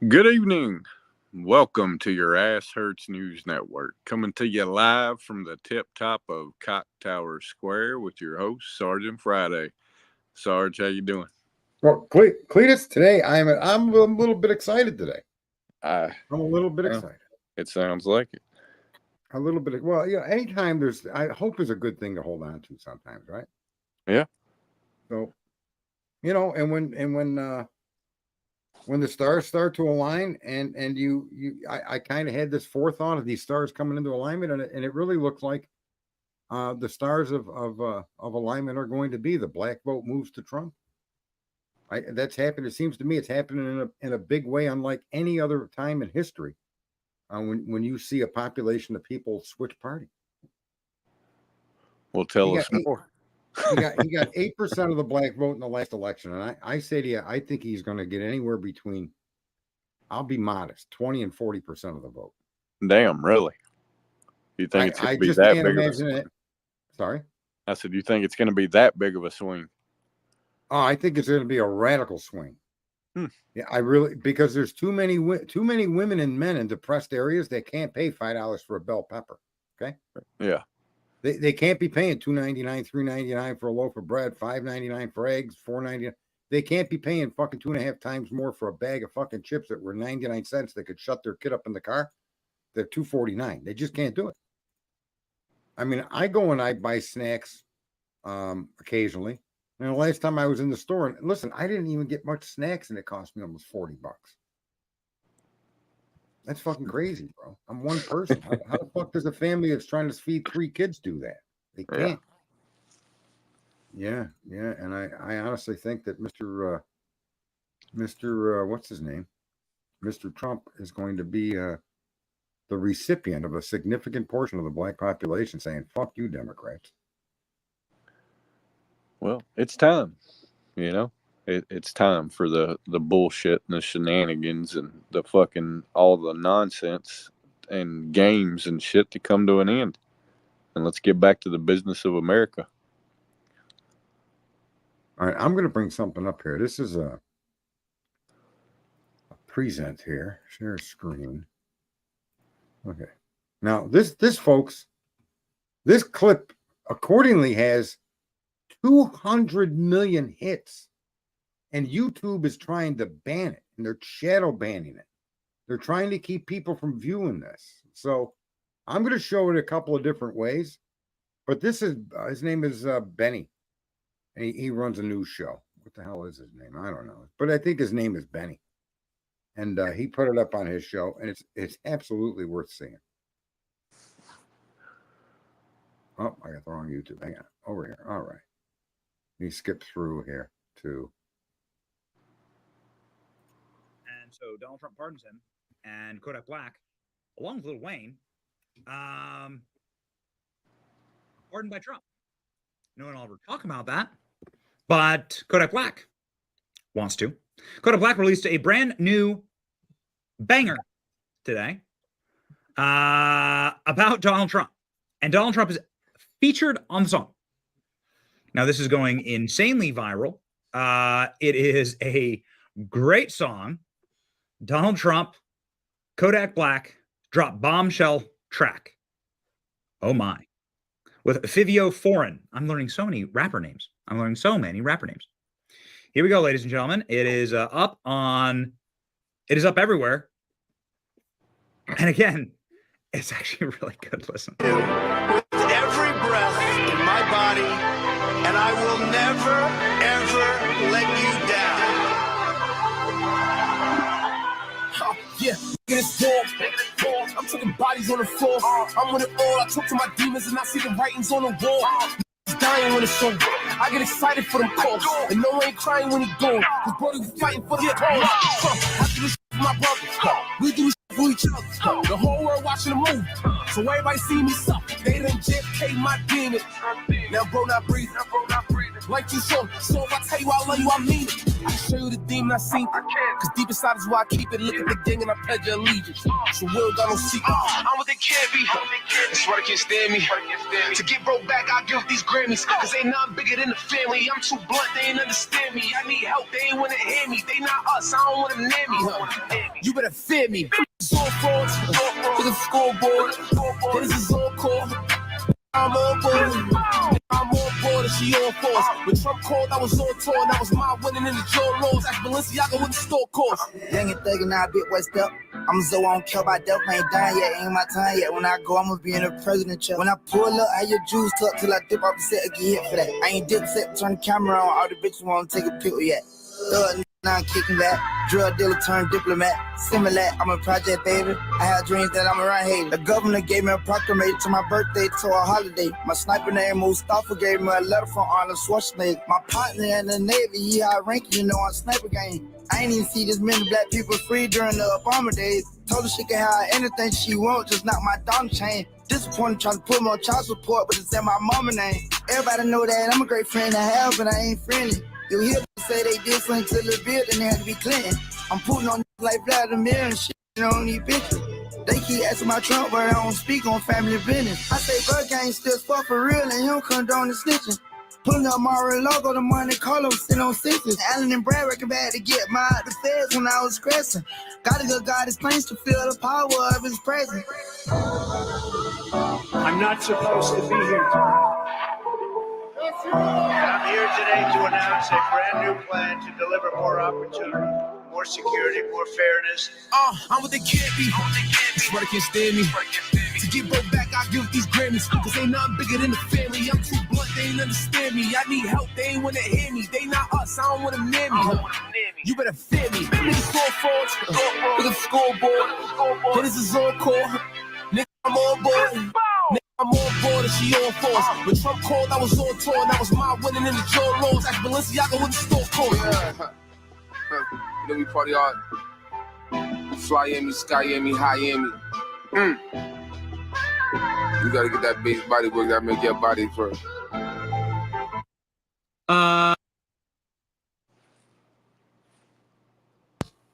Good evening. Welcome to your Ass Hurts News Network. Coming to you live from the tip top of Cock Tower Square with your host, Sergeant Friday. Sarge, how you doing? Well, Cletus, today I'm a little bit excited today. I'm a little bit excited. It sounds like it. A little bit. Well, anytime hope is a good thing to hold on to sometimes, right? Yeah. So, and when the stars start to align, and I kind of had this forethought of these stars coming into alignment, and it really looks like the stars of alignment are going to be the black vote moves to Trump. That's happened. It seems to me it's happening in a big way, unlike any other time in history. When you see a population of people switch party. Well, tell us more. He got 8% of the black vote in the last election, and I say to you, I think he's going to get anywhere between, I'll be modest, 20 and 40% of the vote. Damn, really? You think it's going to be that big of a swing? Sorry? I said, you think it's going to be that big of a swing? Oh, I think it's going to be a radical swing. Yeah, because there's too many women and men in depressed areas that can't pay $5 for a bell pepper. Okay. Yeah. They can't be paying $2.99, $3.99 for a loaf of bread, $5.99 for eggs, $4.99. They can't be paying fucking 2.5 times more for a bag of fucking chips that were 99 cents. They could shut their kid up in the car. They're $2.49. They just can't do it. I mean, I go and I buy snacks occasionally. And the last time I was in the store, and listen, I didn't even get much snacks, and it cost me almost $40. That's fucking crazy, bro. I'm one person. How the fuck does a family that's trying to feed 3 kids do that? They can't. Yeah. And I honestly think that Mr. What's his name? Mr. Trump is going to be the recipient of a significant portion of the black population saying, fuck you, Democrats. Well, it's time, It's time for the bullshit and the shenanigans and the fucking all the nonsense and games and shit to come to an end. And let's get back to the business of America. All right, I'm going to bring something up here. This is a present here. Share screen. Okay. Now, this folks, this clip accordingly has 200 million hits, and YouTube is trying to ban it, and they're shadow banning it. They're trying to keep people from viewing this. So I'm going to show it a couple of different ways, but this is his name is Benny, and he runs a news show. What the hell is his name? I don't know, but I think his name is Benny, and he put it up on his show, and it's absolutely worth seeing. Oh, I got the wrong YouTube. Hang on, over here. All right. Let me skip through here to. And so Donald Trump pardons him, and Kodak Black, along with Lil Wayne, pardoned by Trump. No one will ever talk about that, but Kodak Black wants to. Kodak Black released a brand new banger today about Donald Trump, and Donald Trump is featured on the song. Now, this is going insanely viral. It is a great song. Donald Trump, Kodak Black, drop bombshell track. Oh, my. With Fivio Foreign. I'm learning so many rapper names. Here we go, ladies and gentlemen. It is up everywhere. And again, it's actually really good. Listen. With every breath in my body, and I will never, ever let you down. Yeah, it's war. I'm taking bodies on the floor. I'm on it all. I talk to my demons and I see the writings on the wall. He's dying when it's over. I get excited for them calls. And no one ain't crying when he gone. Cause brody, we fighting for the cause. I do this shit for my brothers. We do this shit for each other. The whole world watching the movie. So everybody see me suffer. They done JFK my demon. Now bro not breathing. like you so. So if I tell you I love you, I mean it. I can show you the demon I seen. Cause deep inside is where I keep it. Look at the gang and I pledge your allegiance. So we don't got no secret. I'm what they can't be. That's why they can't stand me. To get broke back, I give these Grammys. Cause ain't nothing bigger than the family. I'm too blunt, they ain't understand me. I need help, they ain't wanna hear me. They not us, I don't want them near me. You better fear me. It's all frauds. Look at the scoreboard. This is all core. I'm on board. I'm on board and she on force. When Trump called, I was on tour. And that was my winning in the Joe Rolls. Ask Balenciaga what the store cost. Young and thuggin', now a bit west up. I'm so on kill by death, ain't done yet, ain't my time yet. When I go, I'ma be in the president chair. When I pull up, I your juice tucked till I dip off the set and get hit for that. I ain't dip set, turn the camera on, all the bitches wanna take a pill yet. Thug now I'm kicking back, drug dealer turned diplomat. Similar, I'm a project baby. I have dreams that I'm around here. The governor gave me a proclamation to my birthday to a holiday. My sniper name Mustafa gave me a letter from Arnold Schwarzenegger. My partner in the Navy, he high ranking, you know, on sniper game. I ain't even see this many black people free during the Obama days. Told her she can have anything she want, just not my dog chain. Disappointed trying to put me on child support, but it's in my mama name. Everybody know that I'm a great friend to have, but I ain't friendly. You hear them say they did something to the bill, then they had to be Clinton. I'm putting on like Vladimir and shit, you don't need bitches. They keep asking about Trump, but I don't speak on family business. I say Bud Gang still fuck for real, and he don't condone the snitching. Pulling up Mario logo, the money call him, sit on sixes. Allen and Brad reckon bad to get my out the feds when I was stressing. Gotta go God his planes to feel the power of his presence. I'm not supposed to be here tonight. I'm here today to announce a brand new plan to deliver more opportunity, more security, more fairness. I'm what they can't be. That's why they can't stand me. To get broke back, I give these Grammys. Cause ain't nothing bigger than the family. I'm too blunt, they ain't understand me. I need help, they ain't wanna hear me. They not us, I don't want them near me. You better fear me. Niggas all frauds. Look at the scoreboard. This is all core. Nigga, I'm on board. I'm on board and she on force. When Trump called, I was on tour. And that was my winning in the Joe Rolls. Ask Balenciaga what the store cost. You know we party hard. Fly-Amy, Sky-Amy, High-Amy. You gotta get that base body work. That make your body first.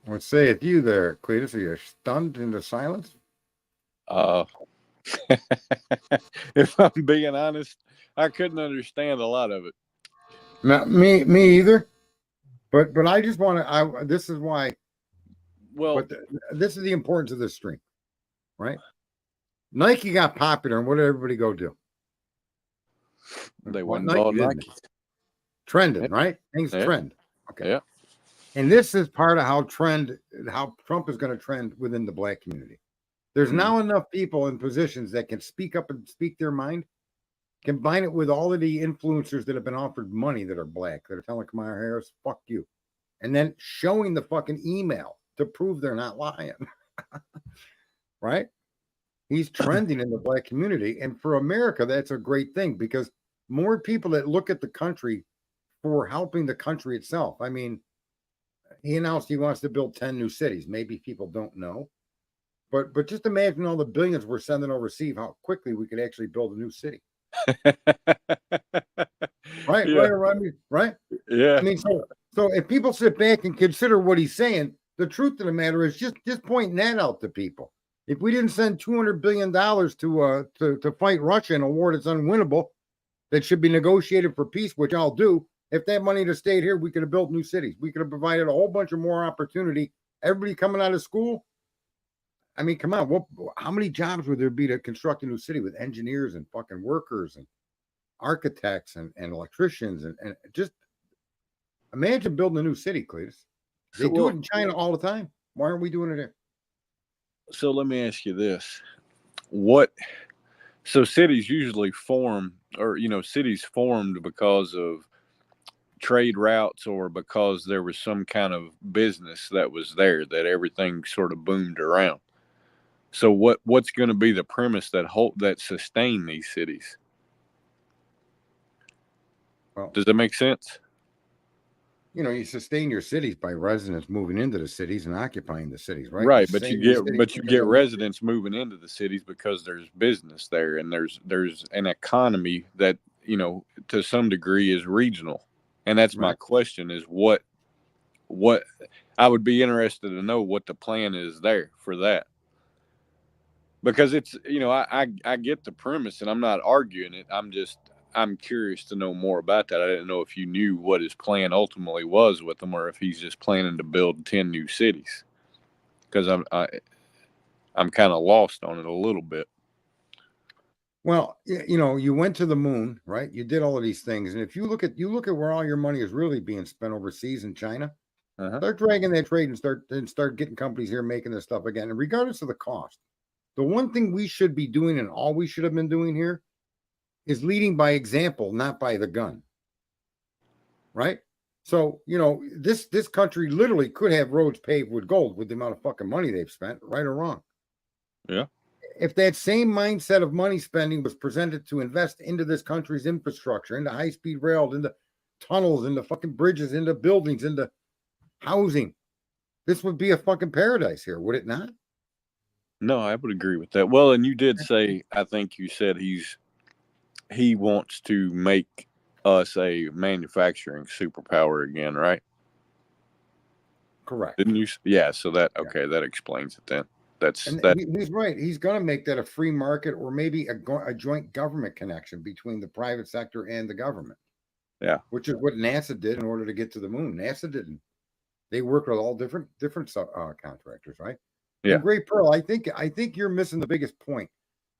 What sayeth you there, Cletus? Are you stunned into silence? If I'm being honest, I couldn't understand a lot of it. Not me either. But I just want to. This is why. Well, this is the importance of this stream, right? Nike got popular, and what did everybody go do? They went and bought Nike. Trending, right? Things trend. Okay. Yeah. And this is part of how Trump is going to trend within the black community. There's now enough people in positions that can speak up and speak their mind. Combine it with all of the influencers that have been offered money that are black, that are telling Kamala Harris, fuck you. And then showing the fucking email to prove they're not lying. Right? He's trending in the black community. And for America, that's a great thing because more people that look at the country for helping the country itself. I mean, he announced he wants to build 10 new cities. Maybe people don't know. But just imagine all the billions we're sending overseas, how quickly we could actually build a new city. Right? Yeah. Right? Yeah. I mean, so if people sit back and consider what he's saying, the truth of the matter is just pointing that out to people. If we didn't send $200 billion to fight Russia in a war that's unwinnable, that should be negotiated for peace, which I'll do. If that money had stayed here, we could have built new cities. We could have provided a whole bunch of more opportunity. Everybody coming out of school. I mean, come on. How many jobs would there be to construct a new city with engineers and fucking workers and architects and electricians and just imagine building a new city, Cletus. They do it in China all the time. Why aren't we doing it here? So let me ask you this. So cities usually form, or, cities formed because of trade routes or because there was some kind of business that was there that everything sort of boomed around. So what's going to be the premise that sustain these cities? Well, does that make sense? You sustain your cities by residents moving into the cities and occupying the cities, right? Right, but you get residents moving into the cities because there's business there and there's an economy that to some degree is regional. And that's my Right. question is what I would be interested to know what the plan is there for that. Because it's, I get the premise and I'm not arguing it. I'm curious to know more about that. I didn't know if you knew what his plan ultimately was with them or if he's just planning to build 10 new cities. Because I'm kind of lost on it a little bit. Well, you went to the moon, right? You did all of these things, and if you look at where all your money is really being spent overseas in China, start dragging that trade and start getting companies here making this stuff again. And regardless of the cost, the one thing we should be doing and all we should have been doing here is leading by example, not by the gun. Right? So, this country literally could have roads paved with gold with the amount of fucking money they've spent, right or wrong. Yeah. If that same mindset of money spending was presented to invest into this country's infrastructure, into high-speed rail, into tunnels, into fucking bridges, into buildings, into housing, this would be a fucking paradise here, would it not? No, I would agree with that. Well, and you did say, I think you said he wants to make us a manufacturing superpower again, right? Correct. Didn't you? Yeah. So that explains it then. He's right. He's going to make that a free market or maybe a joint government connection between the private sector and the government. Yeah. Which is what NASA did in order to get to the moon. NASA didn't. They worked with all different contractors, right? Yeah. And Great Pearl, I think you're missing the biggest point.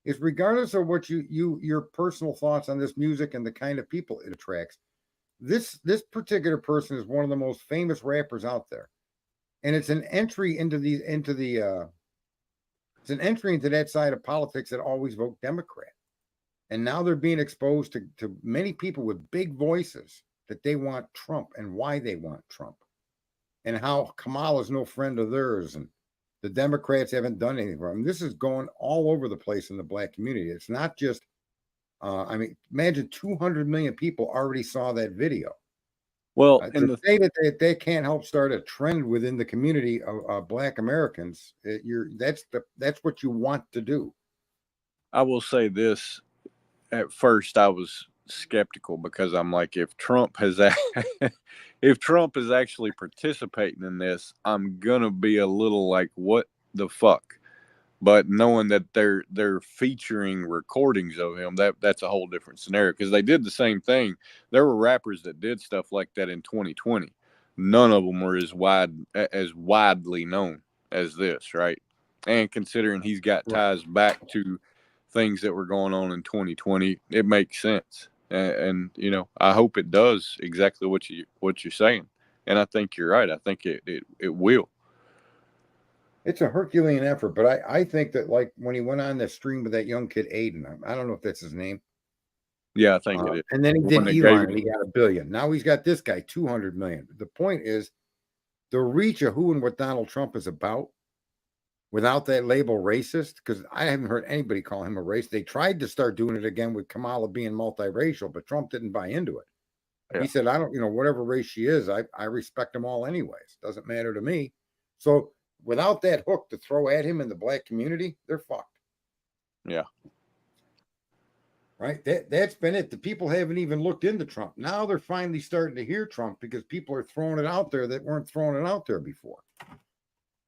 Is regardless of what your personal thoughts on this music and the kind of people it attracts, this particular person is one of the most famous rappers out there, and it's an entry into that side of politics that always vote Democrat, and now they're being exposed to many people with big voices that they want Trump and why they want Trump, and how Kamala's no friend of theirs, and the Democrats haven't done anything for them. This is going all over the place in the black community. It's not just, imagine 200 million people already saw that video. Well, to say that they can't help start a trend within the community of black Americans, that's what you want to do. I will say this. At first, I was skeptical because I'm like, if Trump is actually participating in this, I'm gonna be a little like, what the fuck? But knowing that they're featuring recordings of him, that's a whole different scenario, because they did the same thing. There were rappers that did stuff like that in 2020. None of them were as widely known as this, right? And considering he's got ties back to things that were going on in 2020, it makes sense. And I hope it does exactly what you're saying. And I think you're right. I think it will. It's a Herculean effort, but I think that, like, when he went on the stream with that young kid Aiden, I don't know if that's his name. Yeah, I think it is. And then he did Elon, and he got $1 billion. Now he's got this guy 200 million. The point is the reach of who and what Donald Trump is about, without that label racist, because I haven't heard anybody call him a racist. They tried to start doing it again with Kamala being multiracial, but Trump didn't buy into it. Yeah. He said, I don't, whatever race she is, I respect them all anyways. Doesn't matter to me. So without that hook to throw at him in the black community, they're fucked. Yeah. Right? That's been it. The people haven't even looked into Trump. Now they're finally starting to hear Trump because people are throwing it out there that weren't throwing it out there before.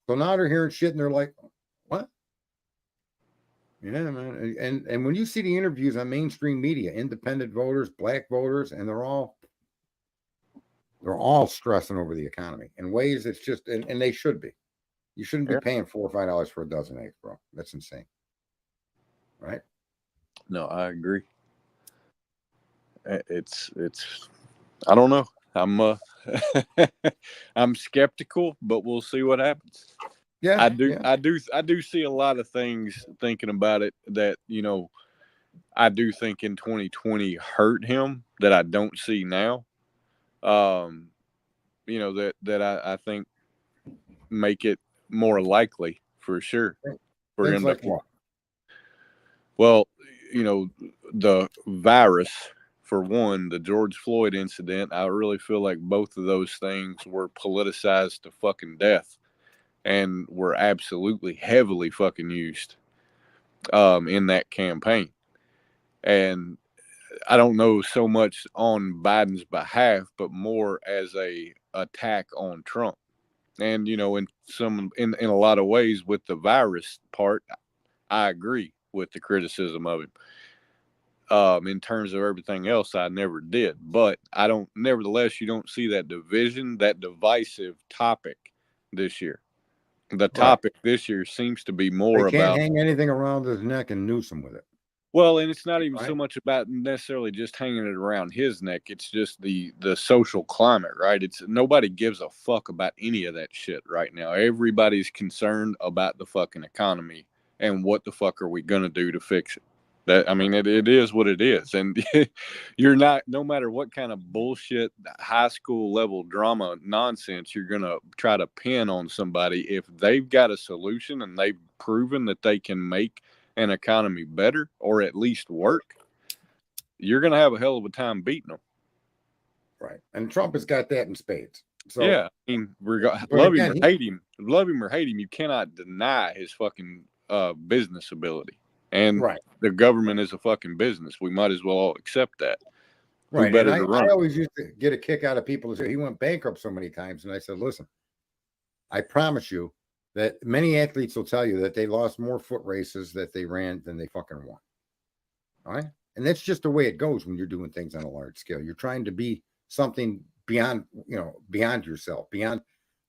So now they're hearing shit and they're like, what? Yeah, man. And when you see the interviews on mainstream media, independent voters, black voters, and they're all stressing over the economy in ways it's just, and they should be. You shouldn't be paying $4 or $5 for a dozen eggs, bro. That's insane. Right? No, I agree. It's I don't know. I'm skeptical, but we'll see what happens. Yeah, I do see a lot of things thinking about it that, I do think in 2020 hurt him that I don't see now. That I think make it more likely for sure for him like to. What? Well, the virus, for one, the George Floyd incident, I really feel like both of those things were politicized to fucking death and were absolutely heavily fucking used in that campaign. And I don't know so much on Biden's behalf, but more as a attack on Trump. And in a lot of ways with the virus part, I agree with the criticism of him. In terms of everything else, I never did. But I don't. Nevertheless, you don't see that division, that divisive topic this year. The topic this year seems to be more They can't about hang anything around his neck and noose him with it. Well, and it's not even so much about necessarily just hanging it around his neck. It's just the social climate, right? It's nobody gives a fuck about any of that shit right now. Everybody's concerned about the fucking economy and what the fuck are we gonna do to fix it. It is what it is, and you're not. No matter what kind of bullshit, high school level drama nonsense you're gonna try to pin on somebody, if they've got a solution and they've proven that they can make an economy better or at least work, you're going to have a hell of a time beating them. Right. And Trump has got that in spades. So yeah, I mean, love him or hate him, you cannot deny his fucking business ability. And the government is a fucking business. We might as well all accept that. Right. And I always used to get a kick out of people who say he went bankrupt so many times. And I said, listen, I promise you that many athletes will tell you that they lost more foot races that they ran than they fucking won. All right. And that's just the way it goes when you're doing things on a large scale. You're trying to be something beyond yourself, beyond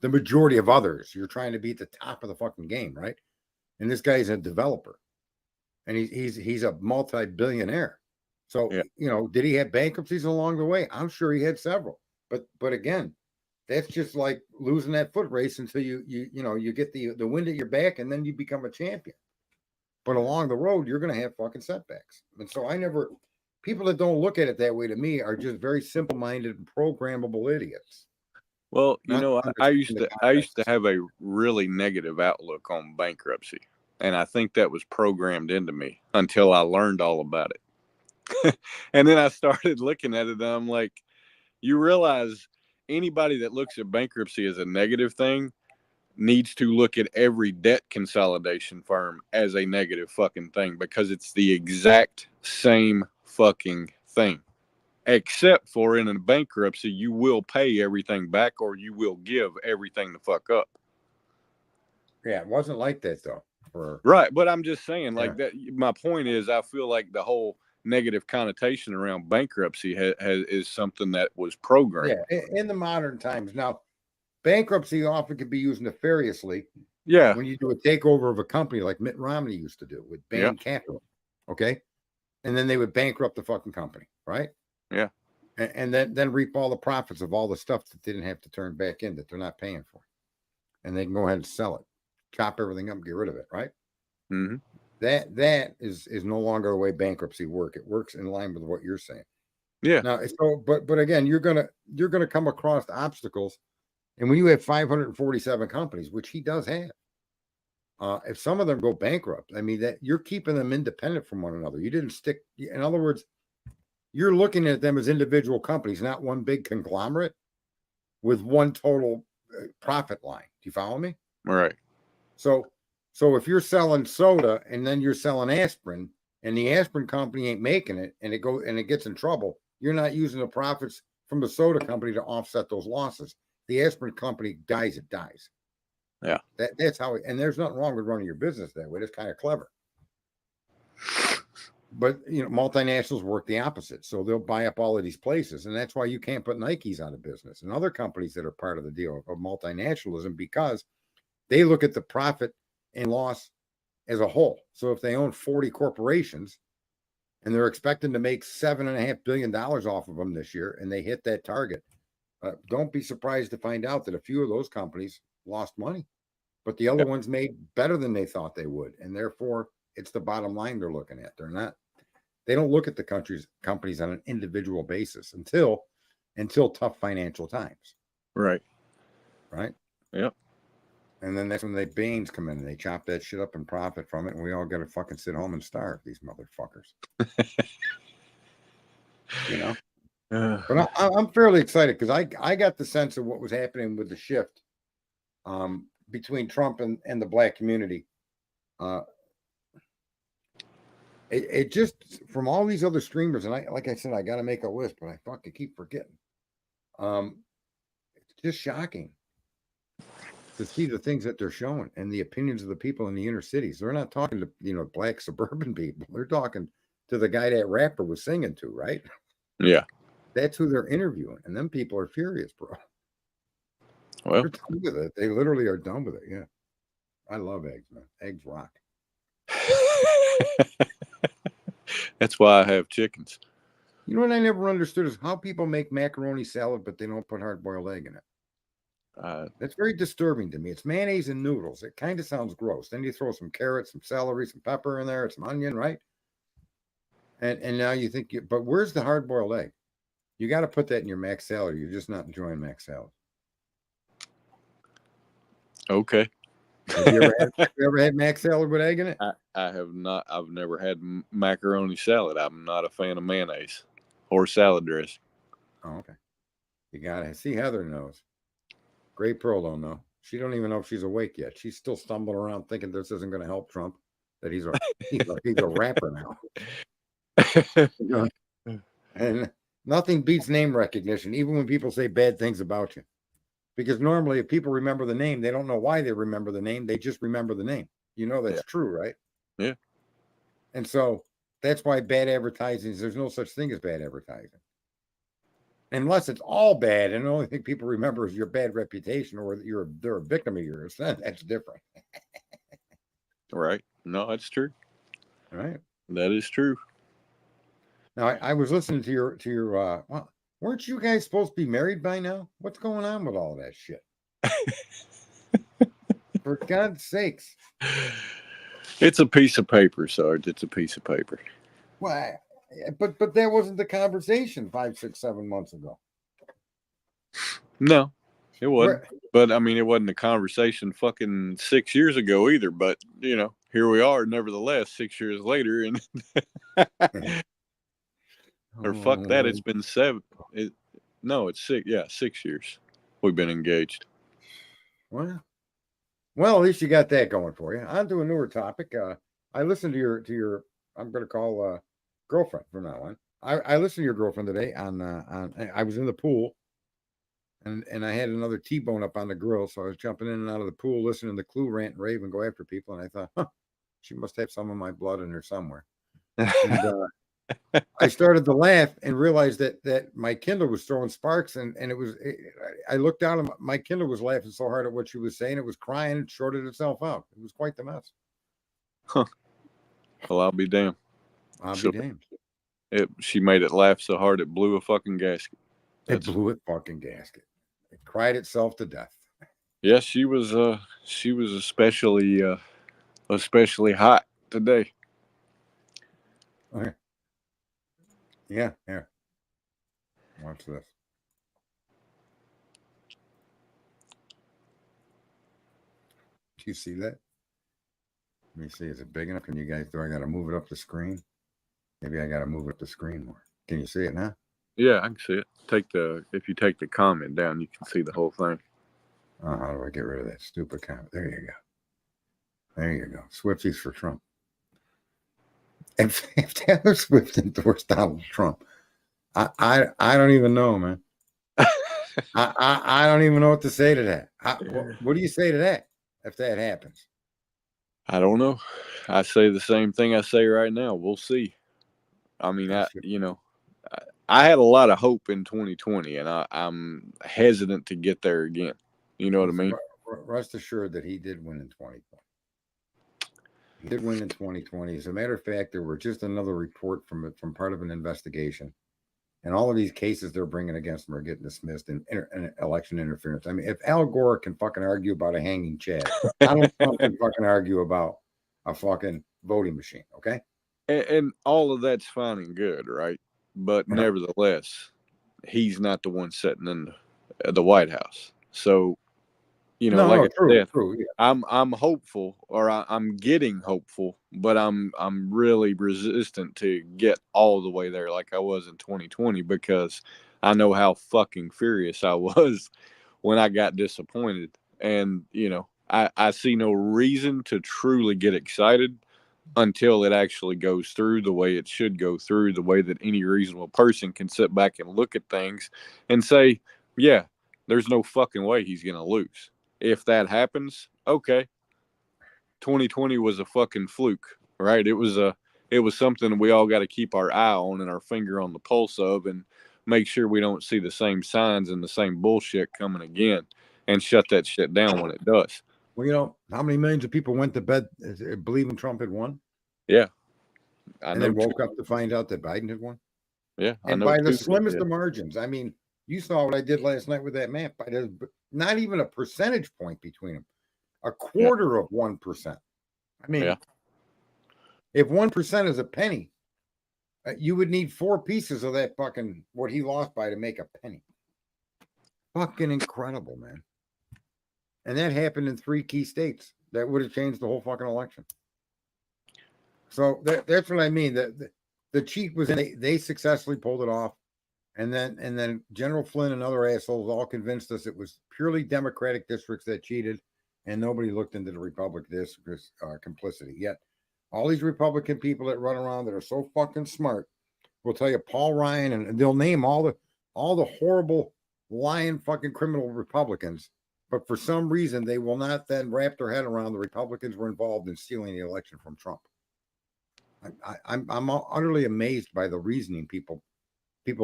the majority of others. You're trying to be at the top of the fucking game, right? And this guy's a developer. And he's a multi-billionaire. So, did he have bankruptcies along the way? I'm sure he had several. But again, that's just like losing that foot race until you get the wind at your back and then you become a champion. But along the road, you're going to have fucking setbacks. And so people that don't look at it that way to me are just very simple-minded and programmable idiots. Well, I used to have a really negative outlook on bankruptcy. And I think that was programmed into me until I learned all about it. And then I started looking at it and I'm like, you realize anybody that looks at bankruptcy as a negative thing needs to look at every debt consolidation firm as a negative fucking thing, because it's the exact same fucking thing. Except for in a bankruptcy, you will pay everything back or you will give everything the fuck up. Yeah, it wasn't like that though. Right, but I'm just saying, like that. My point is, I feel like the whole negative connotation around bankruptcy is something that was programmed. Yeah, in the modern times now, bankruptcy often can be used nefariously. Yeah, when you do a takeover of a company like Mitt Romney used to do with Bain Capital, okay, and then they would bankrupt the fucking company, right? Yeah, and then reap all the profits of all the stuff that they didn't have to turn back in that they're not paying for, and they can go ahead and sell it. Chop everything up and get rid of it, right? Mm-hmm. That is no longer the way bankruptcy works. It works in line with what you're saying. Yeah. Now, but again, you're gonna come across obstacles, and when you have 547 companies, which he does have, if some of them go bankrupt, I mean that you're keeping them independent from one another. You didn't stick. In other words, you're looking at them as individual companies, not one big conglomerate with one total profit line. Do you follow me? All right. So if you're selling soda and then you're selling aspirin and the aspirin company ain't making it and it gets in trouble, you're not using the profits from the soda company to offset those losses. The aspirin company dies, it dies. Yeah. That's how and there's nothing wrong with running your business that way. That's kind of clever. But multinationals work the opposite. So they'll buy up all of these places. And that's why you can't put Nikes out of business and other companies that are part of the deal of multinationalism, because they look at the profit and loss as a whole. So if they own 40 corporations and they're expecting to make $7.5 billion off of them this year, and they hit that target, don't be surprised to find out that a few of those companies lost money, but the other ones made better than they thought they would. And therefore it's the bottom line they're looking at. They don't look at the companies on an individual basis until tough financial times. Right. Yep. And then that's when the Bains come in and they chop that shit up and profit from it, and we all got to fucking sit home and starve, these motherfuckers. But I'm fairly excited because I got the sense of what was happening with the shift between Trump and the black community. it just from all these other streamers, and like I said, I got to make a list, but I fucking keep forgetting. It's just shocking to see the things that they're showing and the opinions of the people in the inner cities. They're not talking to black suburban people. They're talking to the guy that rapper was singing to, right? Yeah. That's who they're interviewing, and them people are furious, bro. Well, They're done with it. They literally are done with it. Yeah, I love eggs, man. Eggs rock. that's why I have chickens. You know what I never understood is how people make macaroni salad, but they don't put hard-boiled egg in it. That's very disturbing to me. It's mayonnaise and noodles. It kind of sounds gross. Then you throw some carrots, some celery, some pepper in there, some onion, right? And now you think, but where's the hard-boiled egg? You got to put that in your mac salad. You're just not enjoying mac salad. Okay. Have you ever had mac salad with egg in it? I have not. I've never had macaroni salad. I'm not a fan of mayonnaise or salad dressing. Oh, okay. You got to see. Heather knows. Great Pearl don't know. She don't even know if she's awake yet. She's still stumbling around thinking this isn't going to help Trump, that he's a rapper now. And nothing beats name recognition, even when people say bad things about you. Because normally if people remember the name, they don't know why they remember the name. They just remember the name. You know that's true, right? Yeah. And so that's why bad advertising, there's no such thing as bad advertising. Unless it's all bad and the only thing people remember is your bad reputation or they're a victim of yours, then that's different. Right. No, that's true. All right. That is true. Now I was listening to your well, weren't you guys supposed to be married by now? What's going on with all that shit? For God's sakes. It's a piece of paper, Sarge. It's a piece of paper. Why? But that wasn't the conversation 5, 6, 7 months ago. No, it wasn't. But I mean, it wasn't a conversation fucking 6 years ago either. But here we are, nevertheless, 6 years later, and or fuck that, it's been 7. It's 6. Yeah, 6 years we've been engaged. Well, at least you got that going for you. On to a newer topic. I listened to your I'm going to call girlfriend from now on. I listened to your girlfriend today on I was in the pool and I had another T-bone up on the grill, so I was jumping in and out of the pool listening to Clue rant and rave and go after people, and I thought, she must have some of my blood in her somewhere. And I started to laugh and realized that my Kindle was throwing sparks, and I looked down and my Kindle was laughing so hard at what she was saying, it was crying and shorted itself out. It was quite the mess. Huh. Well, I'll be damned. I'll be damned. She made it laugh so hard it blew a fucking gasket. It blew a fucking gasket. It cried itself to death. Yes, she was especially hot today. Okay. Yeah. Watch this. Do you see that? Let me see. Is it big enough? Can you guys? Do I got to move it up the screen? Maybe I got to move it up the screen more. Can you see it now? Yeah, I can see it. If you take the comment down, you can see the whole thing. Oh, how do I get rid of that stupid comment? There you go. There you go. Swifties for Trump. If Taylor Swift endorsed Donald Trump, I don't even know, man. I don't even know what to say to that. What do you say to that if that happens? I don't know. I say the same thing I say right now. We'll see. I mean, I had a lot of hope in 2020, and I'm hesitant to get there again. You know what I mean? Rest assured that he did win in 2020. He did win in 2020. As a matter of fact, there were just another report from part of an investigation, and all of these cases they're bringing against him are getting dismissed in election interference. I mean, if Al Gore can fucking argue about a hanging Chad, Donald Trump can fucking argue about a fucking voting machine. Okay, and all of that's fine and good, right? But nevertheless, he's not the one sitting in the White House. So, I said, yeah. I'm hopeful, or I'm getting hopeful, but I'm really resistant to get all the way there like I was in 2020, because I know how fucking furious I was when I got disappointed. And, I see no reason to truly get excited until it actually goes through the way it should go through, the way that any reasonable person can sit back and look at things and say, yeah, there's no fucking way he's going to lose. If that happens, okay. 2020 was a fucking fluke, right? It was something we all got to keep our eye on and our finger on the pulse of, and make sure we don't see the same signs and the same bullshit coming again, and shut that shit down when it does. Well, you know, how many millions of people went to bed believing Trump had won? Yeah. And then woke up to find out that Biden had won? Yeah. And by the slimmest of margins. I mean, you saw what I did last night with that map. Not even a percentage point between them. A quarter of 1%. I mean, if 1% is a penny, you would need 4 pieces of that fucking what he lost by to make a penny. Fucking incredible, man. And that happened in 3 key states. That would have changed the whole fucking election. So that's what I mean. The cheat was in. They successfully pulled it off. And then General Flynn and other assholes all convinced us it was purely Democratic districts that cheated, and nobody looked into the Republican districts complicity. Yet all these Republican people that run around that are so fucking smart will tell you Paul Ryan, and they'll name all the horrible lying fucking criminal Republicans, but for some reason they will not then wrap their head around the Republicans were involved in stealing the election from Trump. I'm utterly amazed by the reasoning people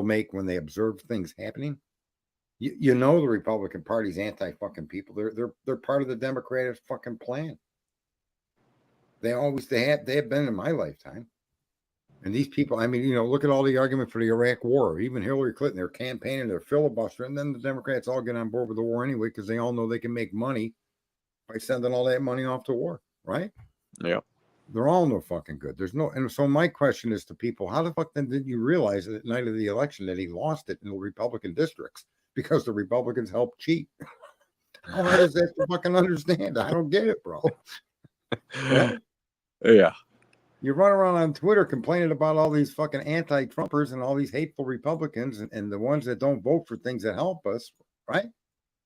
make when they observe things happening. You know the Republican Party's anti-fucking people. They're part of the Democratic fucking plan. They have been in my lifetime. And these people, I mean, you know, look at all the argument for the Iraq War. Even Hillary Clinton, they're campaigning, they're filibustering, and then the Democrats all get on board with the war anyway because they all know they can make money by sending all that money off to war, right? Yeah. They're all no fucking good. And so my question is to people, how the fuck then did you realize at the night of the election that he lost it in the Republican districts because the Republicans helped cheat? How hard is that to fucking understand? I don't get it, bro. Yeah. You run around on Twitter complaining about all these fucking anti-Trumpers and all these hateful Republicans and the ones that don't vote for things that help us, right?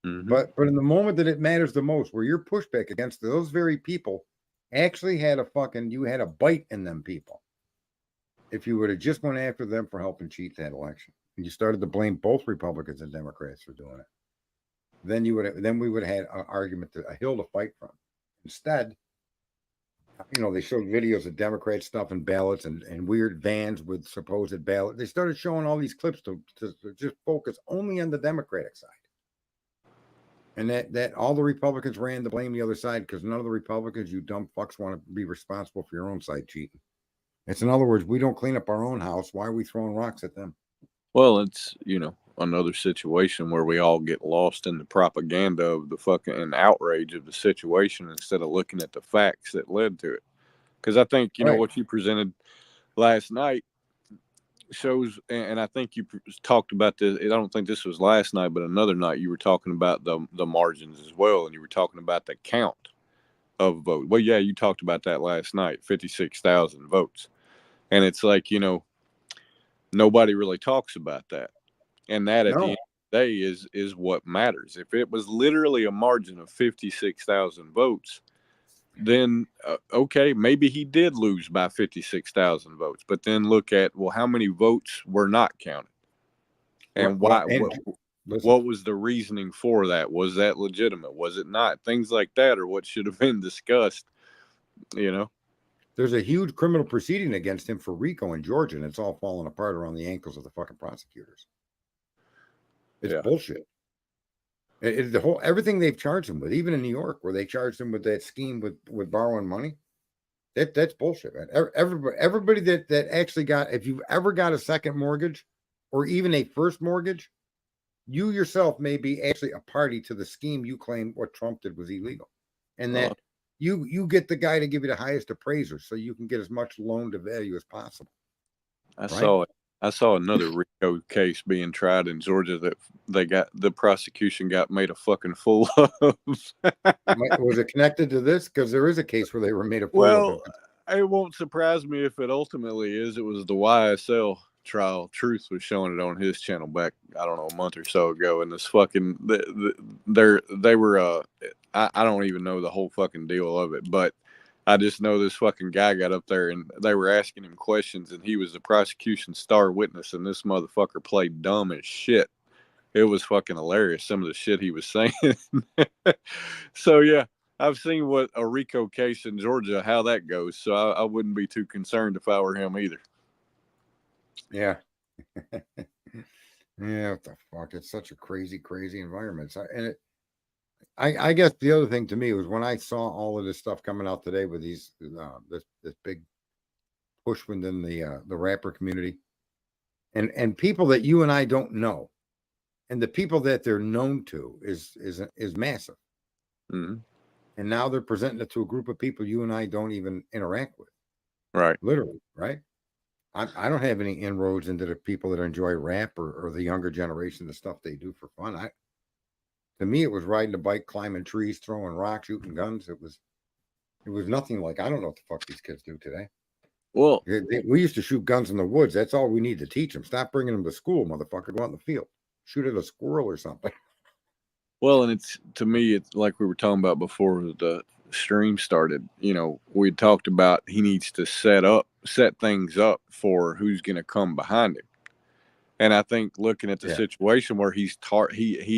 Mm-hmm. But in the moment that it matters the most, where your pushback against those very people actually had you had a bite in them people. If you would have just went after them for helping cheat that election, and you started to blame both Republicans and Democrats for doing it, then we would have had an argument, a hill to fight from. Instead, you know, they showed videos of Democrats stuffing ballots and weird vans with supposed ballots. They started showing all these clips to just focus only on the Democratic side. And that all the Republicans ran to blame the other side because none of the Republicans, you dumb fucks, want to be responsible for your own side cheating. It's, in other words, we don't clean up our own house. Why are we throwing rocks at them? Well, it's, you know, another situation where we all get lost in the propaganda of the fucking outrage of the situation instead of looking at the facts that led to it. Because I think, you know, what you presented last night shows, and I think you talked about this. I don't think this was last night, but another night you were talking about the margins as well, and you were talking about the count of votes. Well, yeah, you talked about that last night, 56,000 votes, and it's like, you know, nobody really talks about that, and that at the end of the day is what matters. If it was literally a margin of 56,000 votes, then okay, maybe he did lose by 56,000 votes, but then look at, well, how many votes were not counted, and why? What was the reasoning for that? Was that legitimate? Was it not? Things like that are what should have been discussed. You know, there's a huge criminal proceeding against him for RICO in Georgia, and it's all falling apart around the ankles of the fucking prosecutors. It's bullshit. Everything they've charged him with, even in New York, where they charged him with that scheme with borrowing money, that's bullshit, man. Everybody that actually got, if you've ever got a second mortgage or even a first mortgage, you yourself may be actually a party to the scheme you claim what Trump did was illegal, and that you get the guy to give you the highest appraiser so you can get as much loan to value as possible. I saw another RICO case being tried in Georgia that the prosecution got made a fucking fool of. Was it connected to this? Because there is a case where they were made a fool of. Well, it won't surprise me if it ultimately is. It was the YSL trial. Truth was showing it on his channel back, I don't know, a month or so ago. And this fucking, they were, I don't even know the whole fucking deal of it, but I just know this fucking guy got up there and they were asking him questions, and he was the prosecution's star witness, and this motherfucker played dumb as shit. It was fucking hilarious, some of the shit he was saying. So, yeah, I've seen what a RICO case in Georgia, how that goes. So I wouldn't be too concerned if I were him either. Yeah. Yeah, what the fuck? It's such a crazy, crazy environment. I guess the other thing to me was when I saw all of this stuff coming out today with these this big push within the rapper community, and people that you and I don't know, and the people that they're known to is massive. Mm-hmm. And now they're presenting it to a group of people you and I don't even interact with. Right. Literally, right? I don't have any inroads into the people that enjoy rap or the younger generation, the stuff they do for fun. To me, it was riding a bike, climbing trees, throwing rocks, shooting guns. It was nothing like, I don't know what the fuck these kids do today. Well, we used to shoot guns in the woods. That's all we need to teach them. Stop bringing them to school, motherfucker. Go out in the field, shoot at a squirrel or something. Well, and to me, it's like we were talking about before the stream started. We talked about he needs to set things up for who's going to come behind him. And I think looking at the situation where he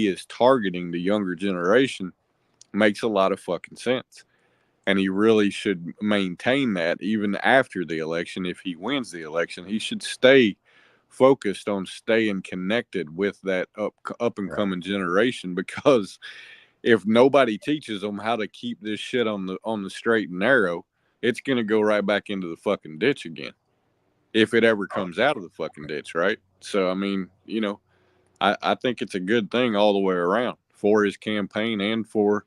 is targeting the younger generation makes a lot of fucking sense. And he really should maintain that even after the election. If he wins the election, he should stay focused on staying connected with that up and coming generation, because if nobody teaches them how to keep this shit on the straight and narrow, it's going to go right back into the fucking ditch again. If it ever comes out of the fucking ditch, right? So, I mean, I think it's a good thing all the way around for his campaign and for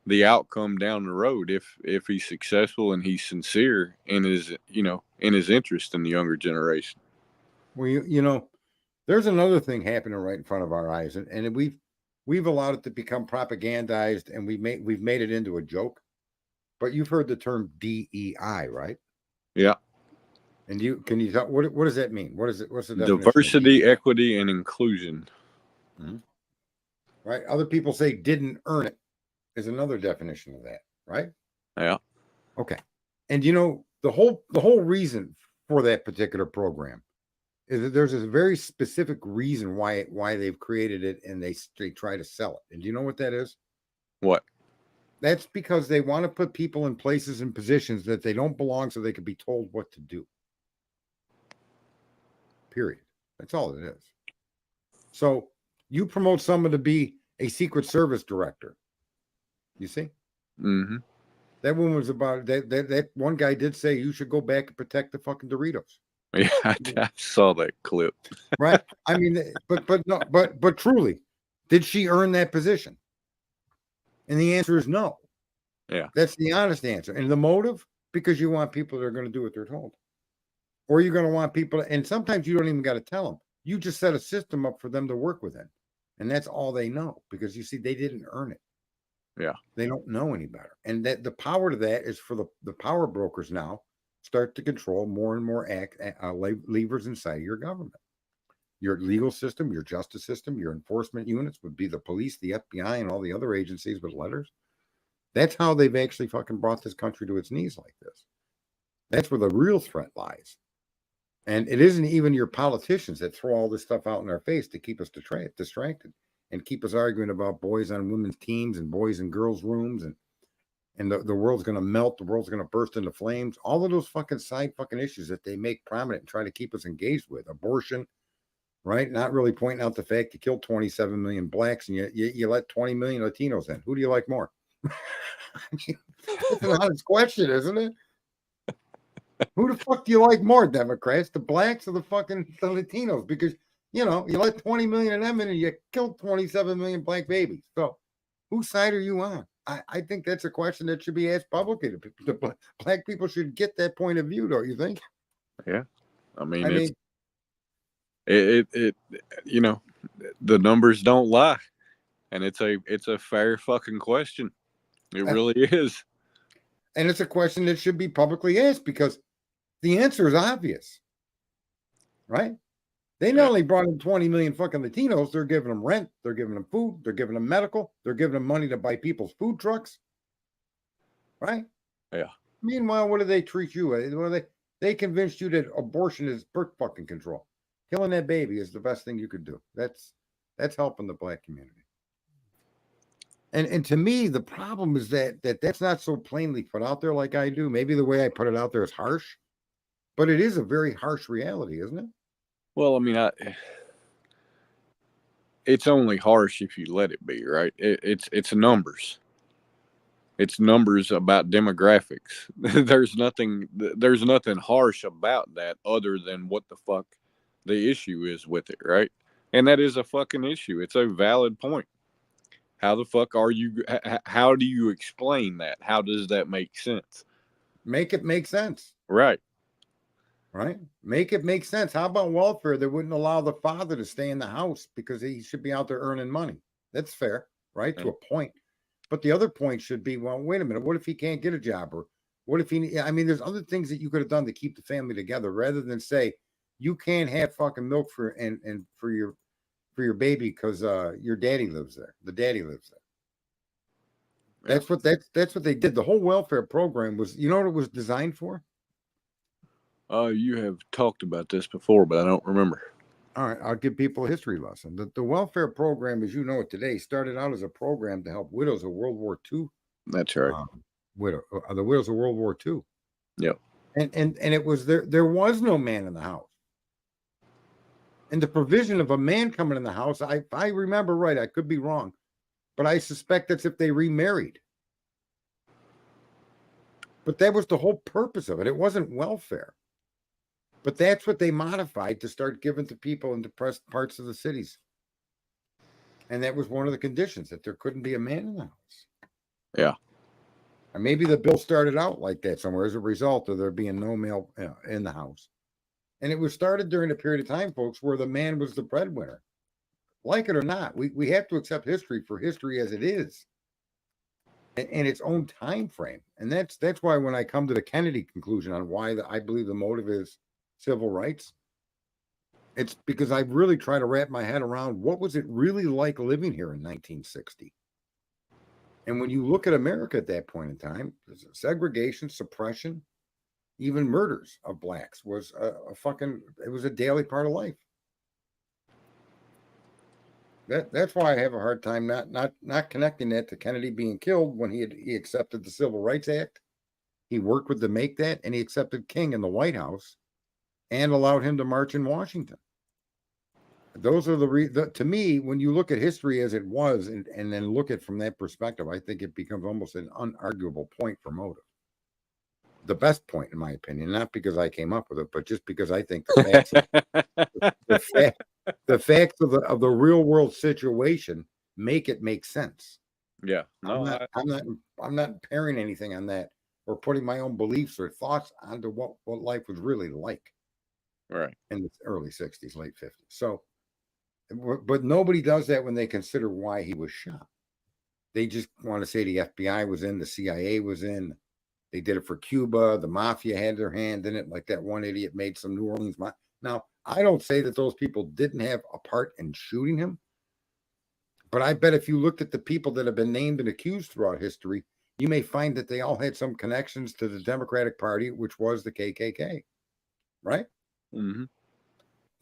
the outcome down the road if he's successful and he's sincere in his interest in the younger generation. Well, there's another thing happening right in front of our eyes, and we've allowed it to become propagandized, and we've made it into a joke. But you've heard the term DEI, right? Yeah. And can you tell what does that mean? What is it? What's the definition? Diversity, equity, and inclusion. Mm-hmm. Right. Other people say didn't earn it is another definition of that, right? Yeah. Okay. And the whole reason for that particular program is that there's a very specific reason why they've created it, and they try to sell it. And do you know what that is? What? That's because they want to put people in places and positions that they don't belong, so they can be told what to do. Period. That's all it is. So you promote someone to be a Secret Service director. You see? Mm-hmm. That one was about that one guy did say you should go back and protect the fucking Doritos. Yeah, I saw that clip. Right. I mean, but truly, did she earn that position? And the answer is no. Yeah. That's the honest answer. And the motive, because you want people that are going to do what they're told. Or you're going to want people, and sometimes you don't even got to tell them. You just set a system up for them to work within. And that's all they know, because you see, they didn't earn it. Yeah. They don't know any better. And that the power to that is for the power brokers now start to control more and more levers inside your government. Your legal system, your justice system, your enforcement units would be the police, the FBI, and all the other agencies with letters. That's how they've actually fucking brought this country to its knees like this. That's where the real threat lies. And it isn't even your politicians that throw all this stuff out in our face to keep us distracted and keep us arguing about boys on women's teams and boys in girls' rooms and the world's going to melt, the world's going to burst into flames. All of those fucking side fucking issues that they make prominent and try to keep us engaged with. Abortion, right? Not really pointing out the fact you killed 27 million blacks and you let 20 million Latinos in. Who do you like more? I mean, it's an honest question, isn't it? Who the fuck do you like more, Democrats, the blacks or the Latinos? Because, you let 20 million of them in and you killed 27 million black babies. So whose side are you on? I think that's a question that should be asked publicly. The black people should get that point of view, don't you think? Yeah. I mean, the numbers don't lie. And it's a fair fucking question. It really is. And it's a question that should be publicly asked because the answer is obvious, right? They not only brought in 20 million fucking Latinos, they're giving them rent, they're giving them food, they're giving them medical, they're giving them money to buy people's food trucks, right? Yeah. Meanwhile, what do they treat you? Well, they convinced you that abortion is birth fucking control. Killing that baby is the best thing you could do. That's helping the black community. And to me, the problem is that's not so plainly put out there like I do. Maybe the way I put it out there is harsh, but it is a very harsh reality, isn't it? Well, I mean, it's only harsh if you let it be, right? It's numbers. It's numbers about demographics. There's nothing harsh about that other than what the fuck the issue is with it, right? And that is a fucking issue. It's a valid point. How the fuck are you? How do you explain that? How does that make sense? Make it make sense. Right. Right? Make it make sense. How about welfare that wouldn't allow the father to stay in the house because he should be out there earning money? That's fair, right? To a point. But the other point should be, well, wait a minute. What if he can't get a job? Or what if I mean, there's other things that you could have done to keep the family together rather than say, you can't have fucking milk for your baby because your daddy lives there. The daddy lives there. That's what they did. The whole welfare program was, you know what it was designed for? You have talked about this before, but I don't remember. All right, I'll give people a history lesson. The welfare program, as you know it today, started out as a program to help widows of World War II. That's right. The widows of World War II. Yep. And it was there was no man in the house. And the provision of a man coming in the house, if I remember right, I could be wrong, but I suspect that's if they remarried. But that was the whole purpose of it. It wasn't welfare. But that's what they modified to start giving to people in depressed parts of the cities. And that was one of the conditions, that there couldn't be a man in the house. Yeah. And maybe the bill started out like that somewhere as a result of there being no male in the house. And it was started during a period of time, folks, where the man was the breadwinner. Like it or not, we have to accept history for history as it is. In its own time frame. And that's why when I come to the Kennedy conclusion on why I believe the motive is civil rights, it's because I really try to wrap my head around what was it really like living here in 1960. And when you look at America at that point in time, segregation, suppression, even murders of blacks was it was a daily part of life. That's why I have a hard time not connecting that to Kennedy being killed when he accepted the Civil Rights Act. He worked to make that, and he accepted King in the White House and allowed him to march in Washington. Those are to me, when you look at history as it was and then look at it from that perspective, I think it becomes almost an unarguable point for motive. The best point, in my opinion, not because I came up with it, but just because I think the facts of the real world situation make it make sense. Yeah. No, I'm not pairing anything on that or putting my own beliefs or thoughts onto what life was really like. Right. In the early 60s, late 50s. So, but nobody does that when they consider why he was shot. They just want to say the FBI was in, the CIA was in. They did it for Cuba. The mafia had their hand in it, like that one idiot made some New Orleans. Now, I don't say that those people didn't have a part in shooting him, but I bet if you looked at the people that have been named and accused throughout history, you may find that they all had some connections to the Democratic Party, which was the KKK, right? Mm-hmm.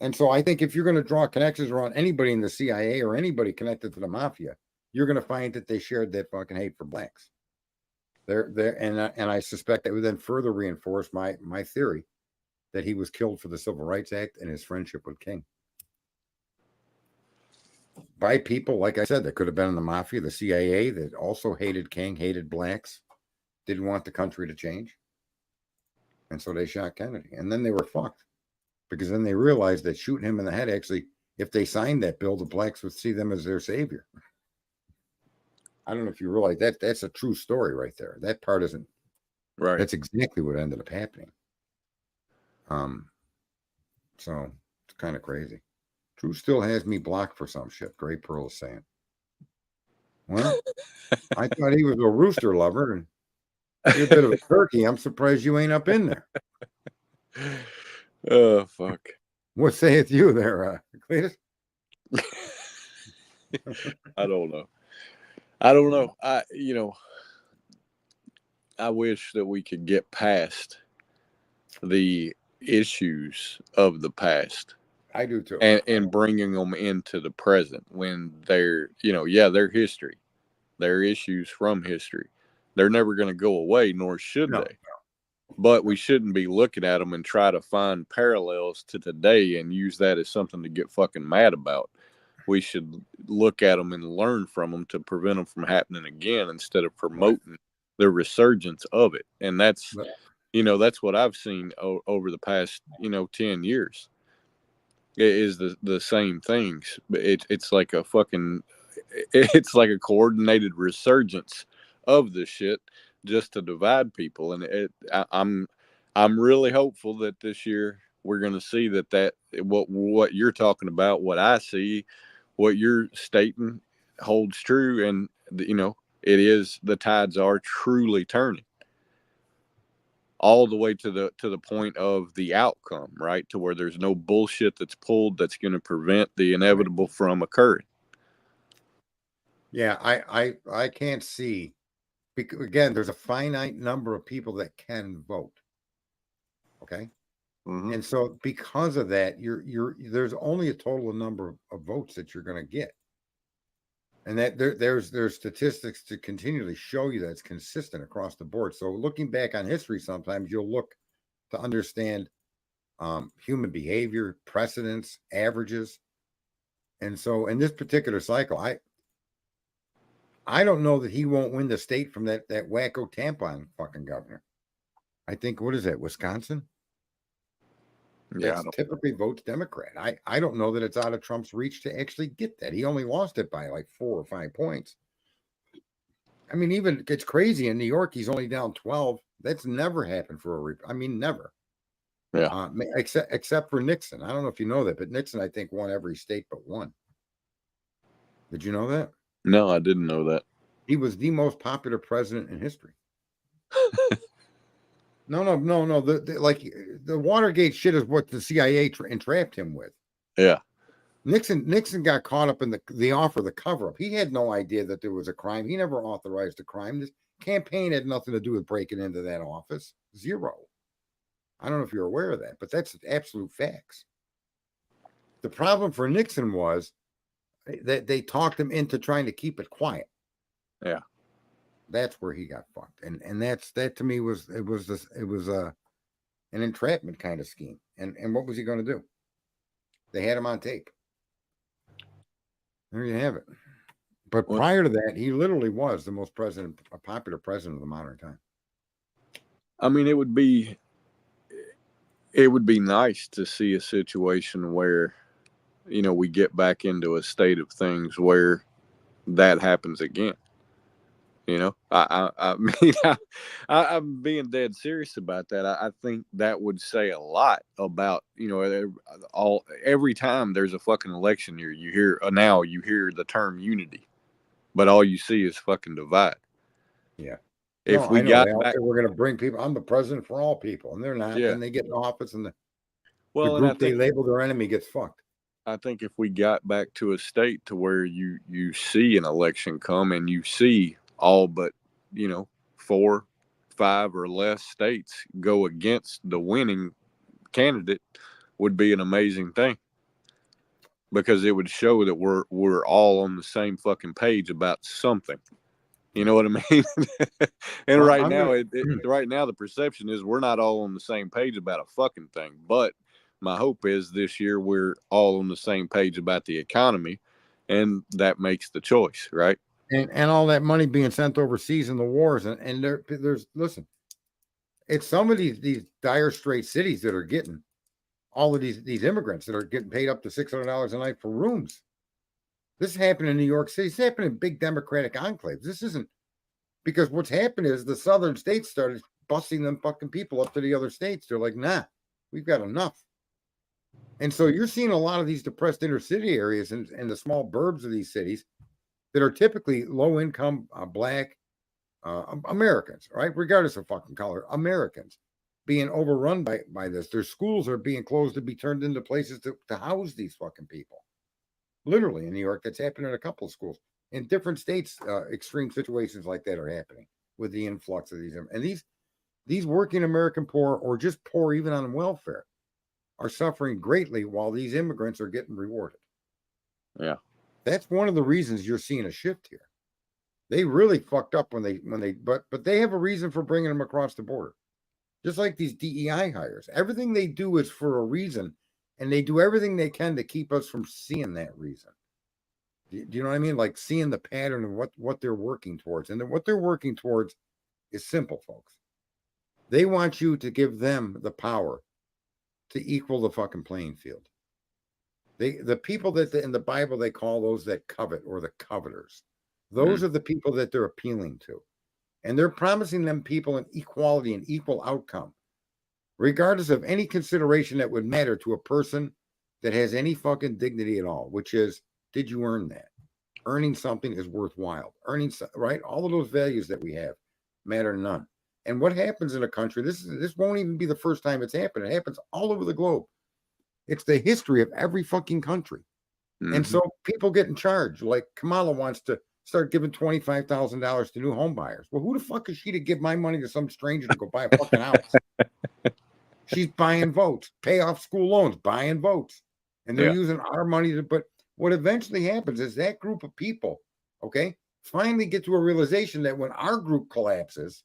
And so I think if you're going to draw connections around anybody in the CIA or anybody connected to the mafia, you're going to find that they shared that fucking hate for blacks. And I suspect that would then further reinforce my theory that he was killed for the Civil Rights Act and his friendship with King. By people, like I said, that could have been in the mafia, the CIA, that also hated King, hated blacks, didn't want the country to change. And so they shot Kennedy. And then they were fucked. Because then they realized that shooting him in the head, actually, if they signed that bill, the blacks would see them as their savior. I don't know if you realize that that's a true story right there. That part isn't right. That's exactly what ended up happening. So it's kind of crazy. True still has me blocked for some shit. Gray Pearl is saying. Well, I thought he was a rooster lover and you're a bit of a turkey. I'm surprised you ain't up in there. Oh, fuck. What sayeth you there, Cletus? I don't know. I wish that we could get past the issues of the past I do too. and bringing them into the present when they're, yeah, they're history. They're issues from history. They're never going to go away, nor should No. they. But we shouldn't be looking at them and try to find parallels to today and use that as something to get fucking mad about. We should look at them and learn from them to prevent them from happening again instead of promoting the resurgence of it. And that's, that's what I've seen over the past, 10 years. It is the same things. It's like a fucking, it's like a coordinated resurgence of this shit just to divide people. And I'm really hopeful that this year we're going to see that what you're talking about, what I see, what you're stating holds true. And, it is, the tides are truly turning all the way to the point of the outcome, right? To where there's no bullshit that's pulled that's going to prevent the inevitable from occurring. Yeah, I can't see, because again, there's a finite number of people that can vote. Okay. Mm-hmm. And so because of that, there's only a total number of votes that you're going to get. And that there's statistics to continually show you that it's consistent across the board. So looking back on history, sometimes you'll look to understand human behavior, precedents, averages. And so in this particular cycle, I don't know that he won't win the state from that wacko tampon fucking governor. I think, what is that, Wisconsin? Yeah, typically votes Democrat. I don't know that it's out of Trump's reach to actually get that. He only lost it by like 4 or 5 points. I mean, even it's crazy in New York, he's only down 12. That's never happened for never. Yeah. Except for Nixon. I don't know if you know that, but Nixon, I think, won every state but one. Did you know that? No, I didn't know that. He was the most popular president in history. No. The Watergate shit is what the CIA entrapped him with. Yeah. Nixon got caught up in the offer, the cover-up. He had no idea that there was a crime. He never authorized a crime. This campaign had nothing to do with breaking into that office. Zero. I don't know if you're aware of that, but that's absolute facts. The problem for Nixon was that they talked him into trying to keep it quiet. Yeah. That's where he got fucked. And that to me was an entrapment kind of scheme. And what was he going to do? They had him on tape. There you have it. But prior to that, he literally was the most popular president of the modern time. I mean, it would be nice to see a situation where, we get back into a state of things where that happens again. I mean, I'm being dead serious about that. I think that would say a lot about, every time there's a fucking election year, you hear the term unity, but all you see is fucking divide. Yeah. If we got back, we're going to bring people, I'm the president for all people, and they're not. Yeah. And they get in office, and the well, group they label their enemy gets fucked. I think if we got back to a state to where you see an election come and you see all but 4, 5 or less states go against the winning candidate, would be an amazing thing, because it would show that we're all on the same fucking page about something. You know what I mean? And Well, right now the perception is we're not all on the same page about a fucking thing. But my hope is this year we're all on the same page about the economy, and that makes the choice, right? And all that money being sent overseas in the wars, and there's listen, it's some of these dire straight cities that are getting all of these immigrants that are getting paid up to $600 a night for rooms. This happened in New York City. This happened in big Democratic enclaves. This isn't, because what's happened is the southern states started busing them fucking people up to the other states. They're like, nah, we've got enough. And so you're seeing a lot of these depressed inner city areas and the small burbs of these cities that are typically low income, black Americans, right? Regardless of fucking color, Americans being overrun by this. Their schools are being closed to be turned into places to house these fucking people. Literally in New York, that's happened in a couple of schools. In different states, extreme situations like that are happening. with the influx of these. And these working American poor, or just poor even on welfare, are suffering greatly while these immigrants are getting rewarded. Yeah. That's one of the reasons you're seeing a shift here. They really fucked up when they but they have a reason for bringing them across the border. Just like these DEI hires. Everything they do is for a reason, and they do everything they can to keep us from seeing that reason. Do you know what I mean? Like seeing the pattern of what they're working towards. And then what they're working towards is simple, folks. They want you to give them the power to equal the fucking playing field. The people that in the Bible they call those that covet, or the coveters. Those are the people that they're appealing to. And they're promising them people an equality and equal outcome, regardless of any consideration that would matter to a person that has any fucking dignity at all, which is, did you earn that? Earning something is worthwhile. Right? All of those values that we have matter none. And what happens in a country, this won't even be the first time it's happened. It happens all over the globe. It's the history of every fucking country. And so people get in charge. Like Kamala wants to start giving $25,000 to new home buyers. Well, who the fuck is she to give my money to some stranger to go buy a fucking house? She's buying votes, pay off school loans, buying votes. And they're using our money to, but what eventually happens is that group of people, okay, finally get to a realization that when our group collapses,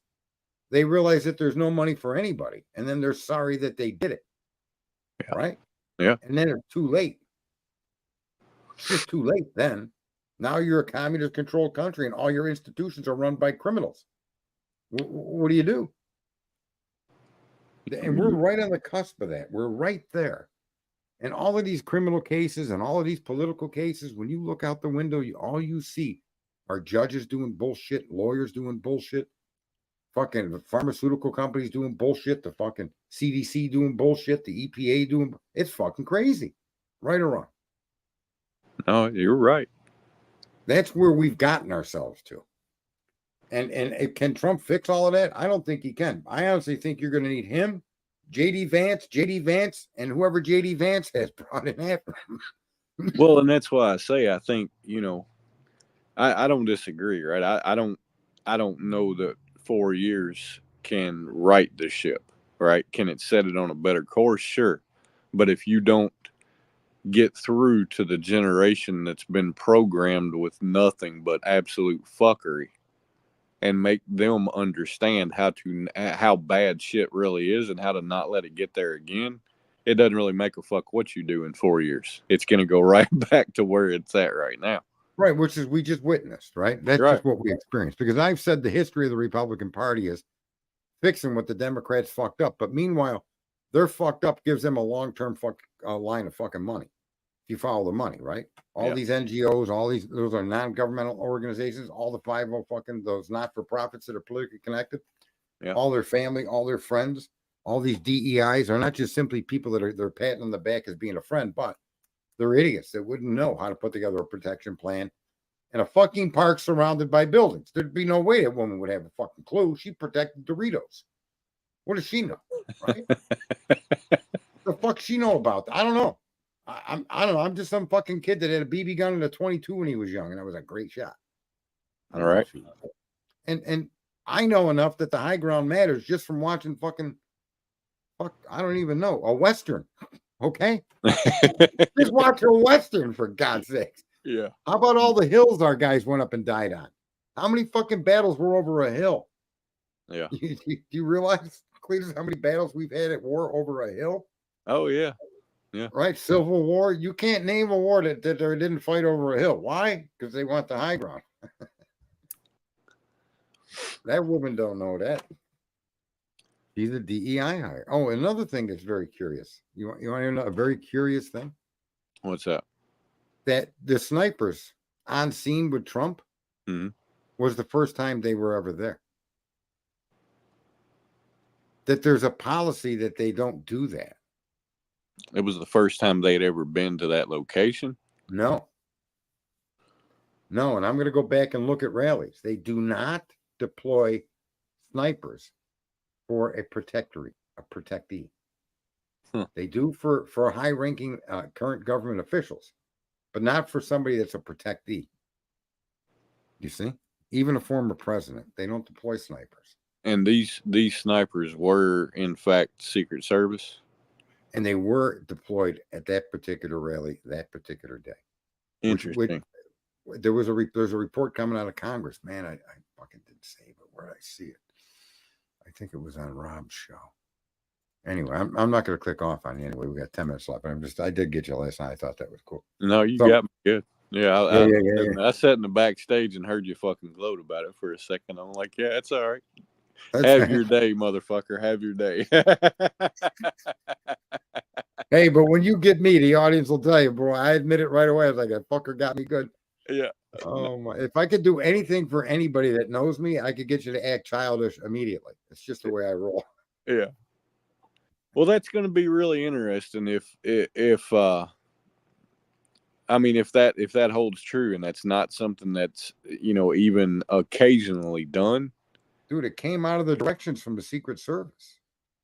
they realize that there's no money for anybody. And then they're sorry that they did it. Yeah. Right? Yeah. And then it's too late. It's just too late then. Now you're a communist controlled country and all your institutions are run by criminals. What do you do? And we're right on the cusp of that. We're right there. And all of these criminal cases and all of these political cases, when you look out the window, all you see are judges doing bullshit, lawyers doing bullshit, fucking pharmaceutical companies doing bullshit, the fucking CDC doing bullshit, the EPA doing, it's fucking crazy. Right or wrong? No, you're right. That's where we've gotten ourselves to. And can Trump fix all of that? I don't think he can. I honestly think you're going to need him, JD Vance, and whoever JD Vance has brought in after him. Well, and that's why I say I think, I don't disagree, right? I don't know that 4 years can right the ship, right? Can it set it on a better course? Sure. But if you don't get through to the generation that's been programmed with nothing but absolute fuckery and make them understand how bad shit really is and how to not let it get there again, it doesn't really make a fuck what you do in 4 years. It's going to go right back to where it's at right now. Right, which is we just witnessed, right? That's right. Just what we experienced. Because I've said the history of the Republican Party is fixing what the Democrats fucked up. But meanwhile, their fucked up gives them a long-term line of fucking money. If you follow the money, right? All these NGOs, those are non-governmental organizations, all the 50 fucking those not-for-profits that are politically connected, all their family, all their friends, all these DEIs are not just simply people that they're patting on the back as being a friend, but they're idiots that wouldn't know how to put together a protection plan in a fucking park surrounded by buildings. There'd be no way that woman would have a fucking clue. She protected Doritos. What does she know? Right? The fuck she know about? I don't know. I don't know. I'm just some fucking kid that had a BB gun and a 22 when he was young, and that was a great shot. All right. And I know enough that the high ground matters just from watching I don't even know, a Western. Okay? Just watch a Western, for God's sakes. Yeah. How about all the hills our guys went up and died on? How many fucking battles were over a hill? Yeah. Do you realize, Cletus, how many battles we've had at war over a hill? Oh, yeah. Yeah. Right? Civil War. You can't name a war that they didn't fight over a hill. Why? Because they want the high ground. That woman don't know that. She's a DEI hire. Oh, another thing that's very curious. You want to know a very curious thing? What's that? That the snipers on scene with Trump was the first time they were ever there. That there's a policy that they don't do that. It was the first time they'd ever been to that location? No, and I'm going to go back and look at rallies. They do not deploy snipers for a protectee. They do for high-ranking current government officials, but not for somebody that's a protectee. You see? even a former president. They don't deploy snipers. And these snipers were in fact Secret Service. And they were deployed at that particular rally that particular day. Interesting. There's a report coming out of Congress. Man, I fucking didn't save it. Where did I see it? I think it was on Rob's show. Anyway, I'm not going to click off on you anyway. We got 10 minutes left. I did get you last night. I thought that was cool. No, you got me good. Yeah, Yeah. I sat in the backstage and heard you fucking gloat about it for a second. I'm like, yeah, it's all right. That's Have right. your day, motherfucker. Have your day. Hey, but when you get me, the audience will tell you, bro. I admit it right away. I was like, that fucker got me good. Yeah. Oh my! If I could do anything for anybody that knows me, I could get you to act childish immediately. It's just the way I roll. Yeah. Well, that's going to be really interesting if I mean, if that holds true, and that's not something that's, even occasionally done. Dude, it came out of the directions from the Secret Service.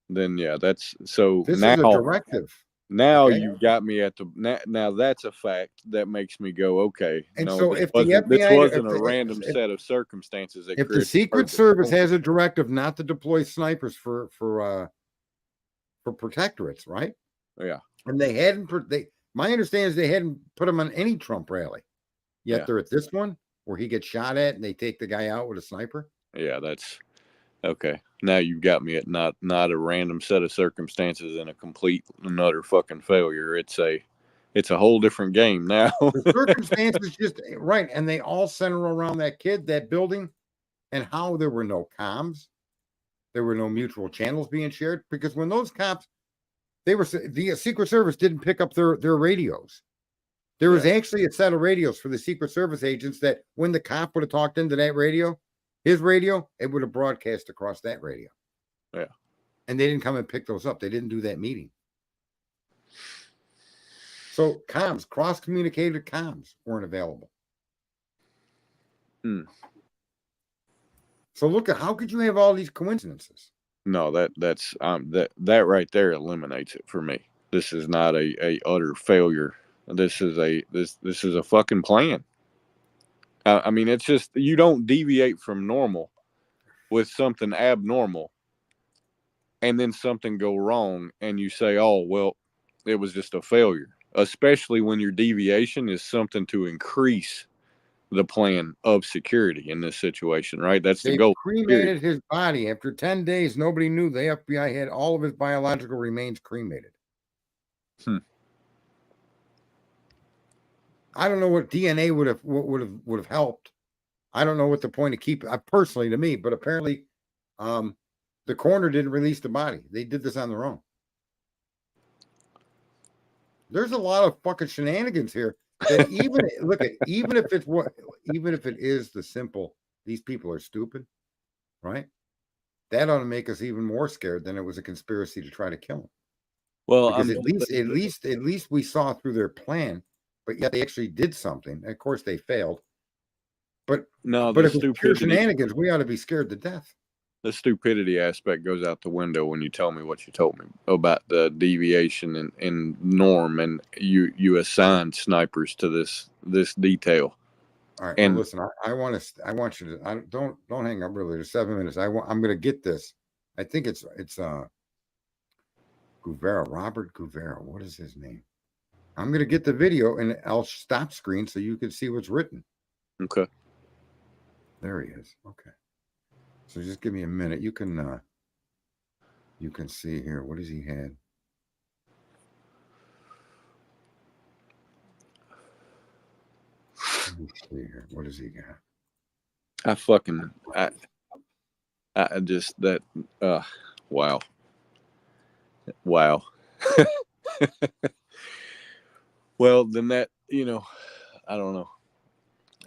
Then yeah, that's so. This now, is a directive. Now Okay. you've got me at the now. That's a fact that makes me go, okay. And no, so this if the wasn't, this FBI wasn't if a the- random if- set of circumstances. That If the created Secret purpose. Service has a directive not to deploy snipers for protectorates, right? Yeah. And they hadn't. My understanding is they hadn't put them on any Trump rally. Yet Yeah. they're at this one where he gets shot at and they take the guy out with a sniper. Yeah, that's okay. Now you've got me at not a random set of circumstances and a complete and utter fucking failure. It's a whole different game now. The circumstances just right, and they all center around that kid, that building, and how there were no comms, there were no mutual channels being shared because when those cops, the Secret Service didn't pick up their radios. There was actually a set of radios for the Secret Service agents that when the cop would have talked into that radio, his radio, it would have broadcast across that radio. Yeah. And they didn't come and pick those up. They didn't do that meeting. So comms, cross-communicated comms weren't available. So look at how could you have all these coincidences? No, that's that right there eliminates it for me. This is not a utter failure. This is a fucking plan. I mean, it's just you don't deviate from normal with something abnormal, and then something go wrong, and you say, "Oh, well, it was just a failure." Especially when your deviation is something to increase the plan of security in this situation, right? That's the They goal. cremated his body. After 10 days, nobody knew the FBI had all of his biological remains cremated. I don't know what DNA would have helped. I don't know what the point of keeping personally to me, but apparently the coroner didn't release the body. They did this on their own. There's a lot of fucking shenanigans here. That even if it is the simple, these people are stupid, right? That ought to make us even more scared than it was a conspiracy to try to kill him. Well, Because at least we saw through their plan, but yet they actually did something. Of course, they failed. But no, but the if it's pure stupidity, shenanigans, we ought to be scared to death. the stupidity aspect goes out the window when you tell me what you told me about the deviation in norm, and you assign snipers to this detail. All right, And well, listen, I want you to don't hang up really. There's 7 minutes. I'm going to get this. I think it's Guvera, Robert Guvera. What is his name? I'm going to get the video and I'll stop screen so you can see what's written. okay. There he is. Okay. So just give me a minute. You can see here. What has he had? Let me see here. What has he got? I just that wow. Well, then that, I don't know.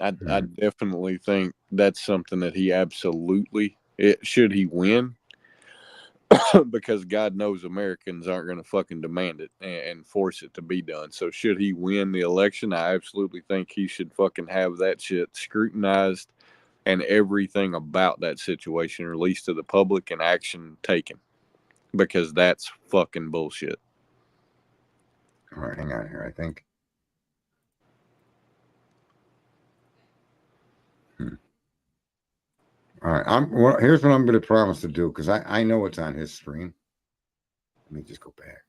I definitely think that's something that he absolutely should he win, because God knows Americans aren't going to fucking demand it and force it to be done. So should he win the election, I absolutely think he should fucking have that shit scrutinized and everything about that situation released to the public and action taken, because that's fucking bullshit. All right, hang on here. I think. All right. Well, here's what I'm going to promise to do because I know it's on his screen. Let me just go back.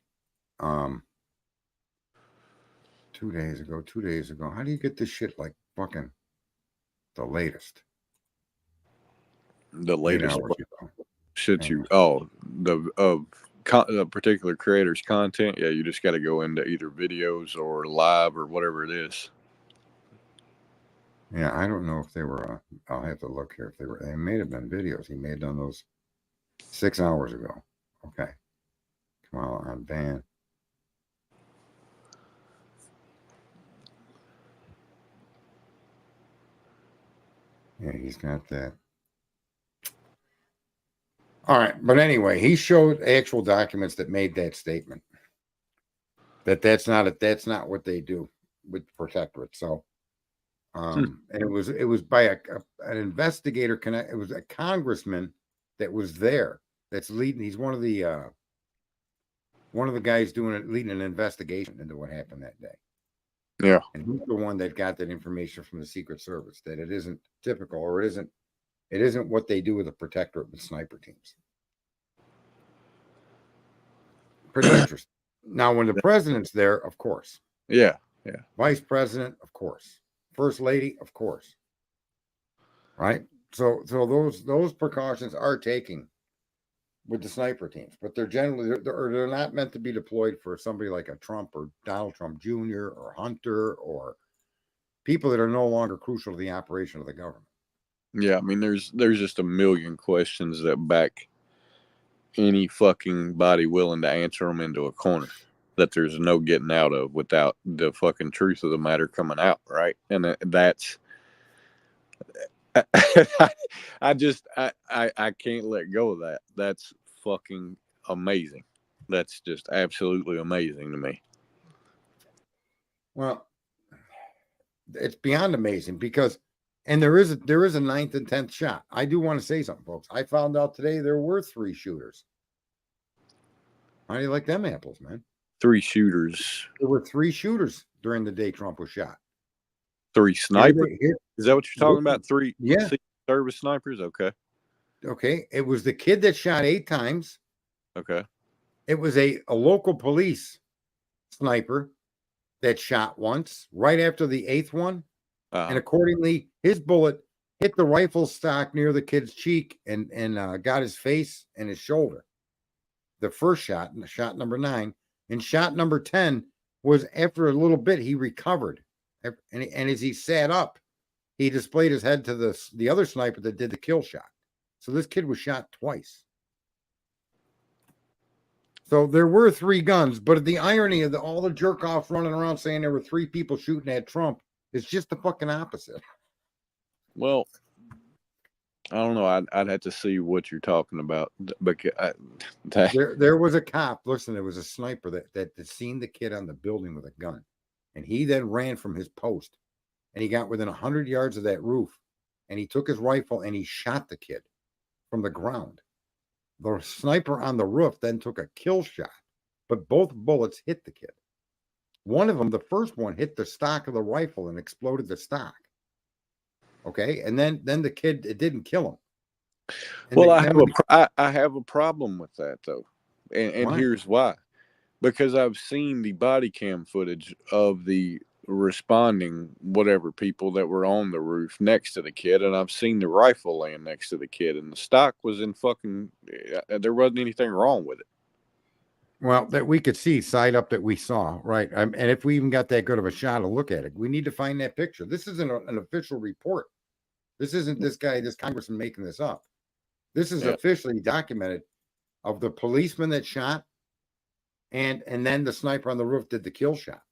2 days ago. How do you get this shit like fucking the latest? The 8 latest hours ago. shit you the particular creator's content. Yeah, you just got to go into either videos or live or whatever it is. Yeah, I don't know if they were. I'll have to look here if they were. They may have been videos. He may have done those 6 hours ago. Okay. Come on, ban. Yeah, he's got that. All right, but anyway, he showed actual documents that made that statement. That's not what they do with protectorate. So, and it was by an investigator. It was a congressman that was there. That's leading. He's one of the guys leading an investigation into what happened that day. Yeah, and he's the one that got that information from the Secret Service that it isn't typical or it isn't what they do with the protectorate with sniper teams. Pretty interesting. Now, when the president's there, of course. Yeah. Vice president, of course. First lady, of course. Right. So those precautions are taken with the sniper teams, but they're not meant to be deployed for somebody like a Trump or Donald Trump Jr. or Hunter or people that are no longer crucial to the operation of the government. Yeah, I mean, there's just a million questions that back any fucking body willing to answer them into a corner that there's no getting out of without the fucking truth of the matter coming out, right? And that's I can't let go of that. That's fucking amazing. That's just absolutely amazing to me. Well, it's beyond amazing because, and there is a 9th and 10th shot. I do want to say something, folks. I found out today there were 3 shooters. How do you like them apples, man? 3 shooters. There were 3 shooters during the day Trump was shot. 3 snipers? Is that what you're talking about? 3 Secret Service snipers? Okay. Okay. It was the kid that shot 8 times. Okay. It was a local police sniper that shot once right after the 8th one. And accordingly, his bullet hit the rifle stock near the kid's cheek and got his face and his shoulder. The first shot, shot number 9, and shot number 10 was after a little bit, he recovered. And as he sat up, he displayed his head to the other sniper that did the kill shot. So this kid was shot twice. So there were 3 guns, but the irony of all the jerk offs running around saying there were 3 people shooting at Trump is just the fucking opposite. Well, I don't know. I'd have to see what you're talking about. Because there was a cop. Listen, there was a sniper that seen the kid on the building with a gun, and he then ran from his post, and he got within 100 yards of that roof, and he took his rifle and he shot the kid from the ground. The sniper on the roof then took a kill shot, but both bullets hit the kid. One of them, the first one, hit the stock of the rifle and exploded the stock. Okay, and then the kid, it didn't kill him. And well, I have a problem with that though, and here's why. Because I've seen the body cam footage of the responding whatever people that were on the roof next to the kid, and I've seen the rifle laying next to the kid, and the stock was in fucking. There wasn't anything wrong with it. Well, that we could see side up that we saw, right? And if we even got that good of a shot to look at it, we need to find that picture. This isn't an official report. This isn't this congressman making this up. This is officially documented of the policeman that shot, and then the sniper on the roof did the kill shot.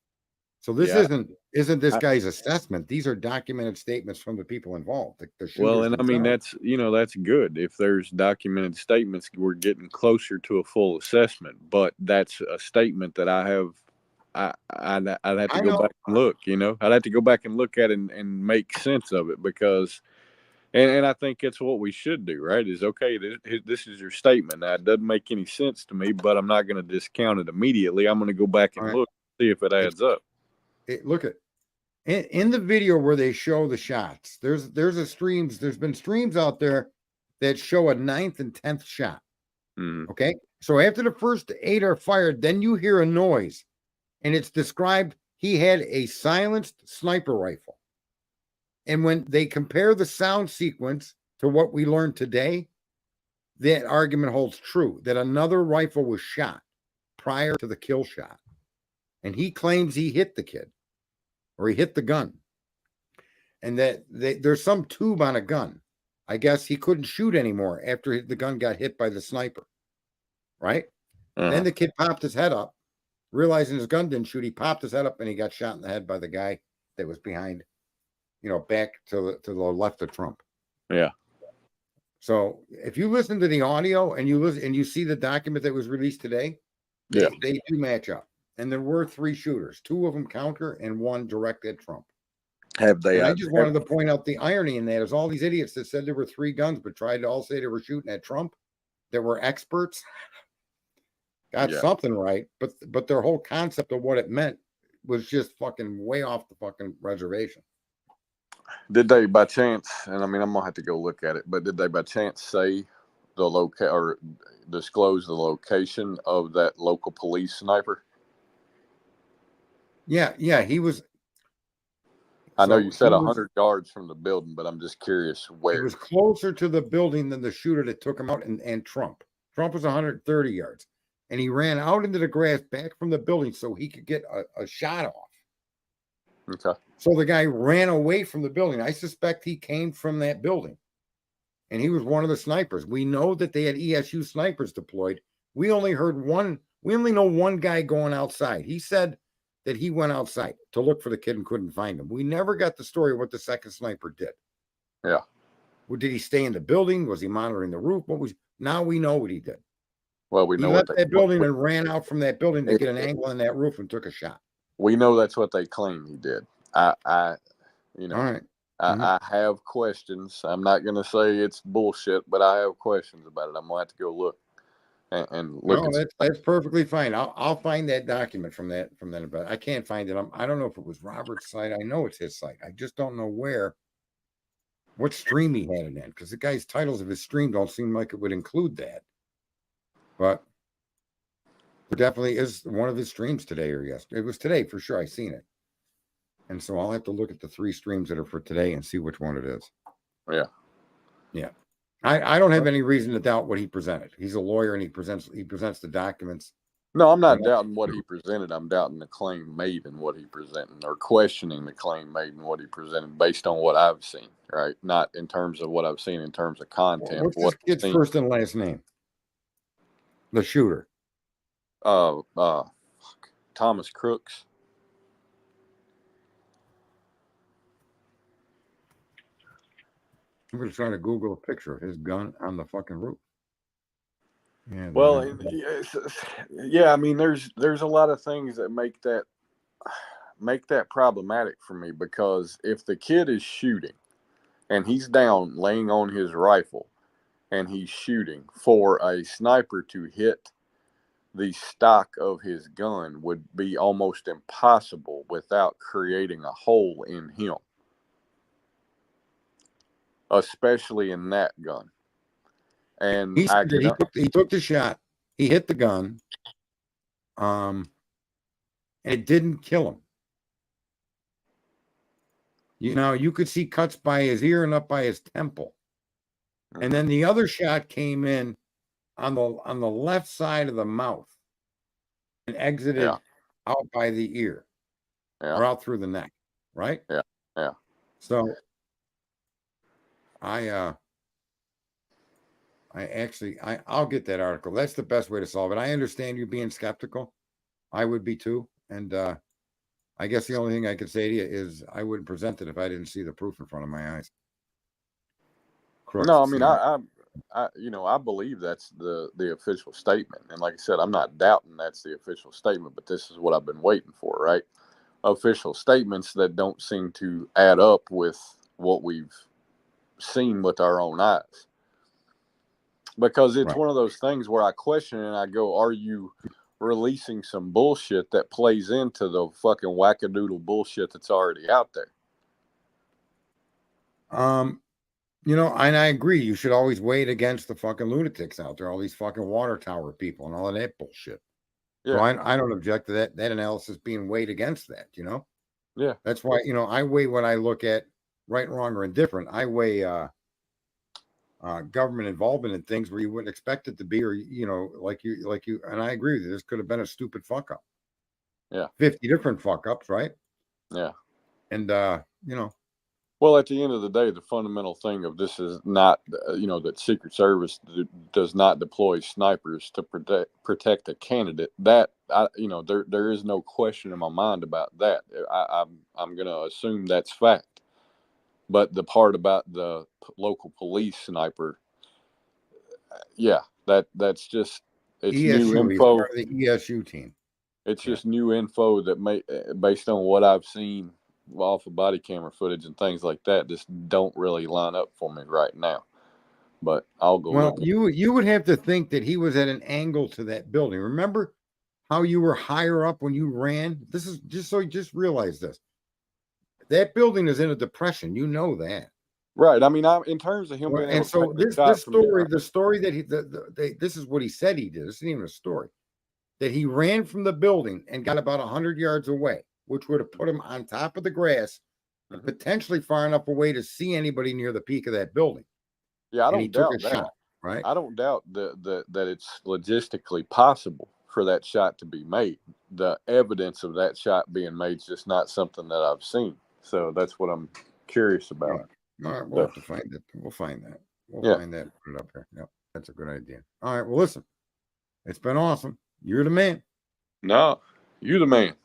So this isn't this guy's assessment. These are documented statements from the people involved. Well, and I mean, that's good. If there's documented statements, we're getting closer to a full assessment. But that's a statement that I'd have to go back and look. I'd have to go back and look at it and make sense of it because, and I think it's what we should do, right? Is okay. This is your statement. Now, it doesn't make any sense to me, but I'm not going to discount it immediately. I'm going to go back and look, see if it adds up. Look at in the video where they show the shots. There's been streams out there that show a 9th and 10th shot. Mhm. Okay. So after the first 8 are fired, then you hear a noise, and it's described he had a silenced sniper rifle. And when they compare the sound sequence to what we learned today, that argument holds true that another rifle was shot prior to the kill shot. And he claims he hit the kid or he hit the gun. And that there's some tube on a gun. I guess he couldn't shoot anymore after the gun got hit by the sniper. Right? Then the kid popped his head up, realizing his gun didn't shoot. He popped his head up and he got shot in the head by the guy that was behind, back to the left of Trump. Yeah. So if you listen to the audio and you see the document that was released today, they do match up. And there were 3 shooters, 2 of them counter and 1 direct at Trump. Have they? I just wanted to point out the irony in that is all these idiots that said there were 3 guns, but tried to all say they were shooting at Trump, that were experts, got something right, but their whole concept of what it meant was just fucking way off the fucking reservation. Did they by chance, and I mean, I'm going to have to go look at it, but did they by chance say or disclose the location of that local police sniper? Yeah, he was. I know you said 100 yards from the building, but I'm just curious where. It was closer to the building than the shooter that took him out and Trump. Trump was 130 yards. And he ran out into the grass back from the building so he could get a shot off. Okay. So the guy ran away from the building. I suspect he came from that building. And he was one of the snipers. We know that they had ESU snipers deployed. We only know one guy going outside. He said that he went outside to look for the kid and couldn't find him. We never got the story of what the second sniper did. Yeah. Well, did he stay in the building? Was he monitoring the roof? Now we know what he did. Well, we know he left that building and ran out from that building to get an angle on that roof and took a shot. We know that's what they claim he did. All right. I have questions. I'm not going to say it's bullshit, but I have questions about it. I'm going to have to go look and look. No, that's perfectly fine. I'll find that document from that event. I can't find it. I don't know if it was Robert's site. I know it's his site. I just don't know what stream he had it in, because the guy's titles of his stream don't seem like it would include that. But there definitely is one of his streams today or yesterday. It was today for sure. I seen it. And so I'll have to look at the 3 streams that are for today and see which one it is. Yeah. Yeah. I don't have any reason to doubt what he presented. He's a lawyer and he presents the documents. No, I'm not doubting what he presented. I'm doubting the claim made and what he presented, or questioning the claim made and what he presented based on what I've seen, right? Not in terms of what I've seen in terms of content. What's this kid's first and last name? The shooter. Thomas Crooks. I'm going to try to Google a picture of his gun on the fucking roof. Yeah. Well, yeah. I mean, there's a lot of things that make that problematic for me, because if the kid is shooting and he's down laying on his rifle and he's shooting, for a sniper to hit the stock of his gun would be almost impossible without creating a hole in him, especially in that gun. And he took the shot. He hit the gun. And it didn't kill him. You could see cuts by his ear and up by his temple. And then the other shot came in on the left side of the mouth and exited out by the ear or out through the neck, right? Yeah. So I'll get that article. That's the best way to solve it. I understand you being skeptical. I would be too. And I guess the only thing I could say to you is I wouldn't present it if I didn't see the proof in front of my eyes. Crooks, no, I mean, I believe that's the official statement. And like I said, I'm not doubting that's the official statement, but this is what I've been waiting for, right? Official statements that don't seem to add up with what we've seen with our own eyes. Because it's one of those things where I question and I go, are you releasing some bullshit that plays into the fucking wackadoodle bullshit that's already out there? You know, and I agree. You should always weigh it against the fucking lunatics out there, all these fucking water tower people and all of that bullshit. So Yeah. I don't object to that analysis being weighed against that, you know? Yeah. That's why, you know, I weigh what I look at, right, wrong, or indifferent. I weigh government involvement in things where you wouldn't expect it to be, or, you know, like you, and I agree with you. This could have been a stupid fuck up. Yeah. 50 different fuck ups, right? Yeah. And, you know, Well, at the end of the day, the fundamental thing of this is not, you know, that Secret Service does not deploy snipers to protect a candidate. That, you know, there is no question in my mind about that. I'm going to assume that's fact. But the part about the local police sniper, yeah, that's just, it's new ESU, he's info. part of the ESU team. It's just new info that based on what I've seen off of body camera footage and things like that, just don't really line up for me right now. But I'll go. Well, look. you would have to think that he was at an angle to that building. Remember how you were higher up when you ran? This is just realize this. That building is in a depression. You know that. Right. I mean, in terms of him being able And to so take the shot the story that this is what he said he did. This isn't even a story. That he ran from the building and got about 100 yards away, which would have put him on top of the grass, potentially far enough away to see anybody near the peak of that building. Yeah, I don't doubt took a that. shot, right? I don't doubt that it's logistically possible for that shot to be made. The evidence of that shot being made is just not something that I've seen. So that's what I'm curious about. All right, we'll have to find it. We'll find that. We'll Yeah. find that. Put it up here. Yep, that's a good idea. All right, well, listen, it's been awesome. You're the man. No, you the man.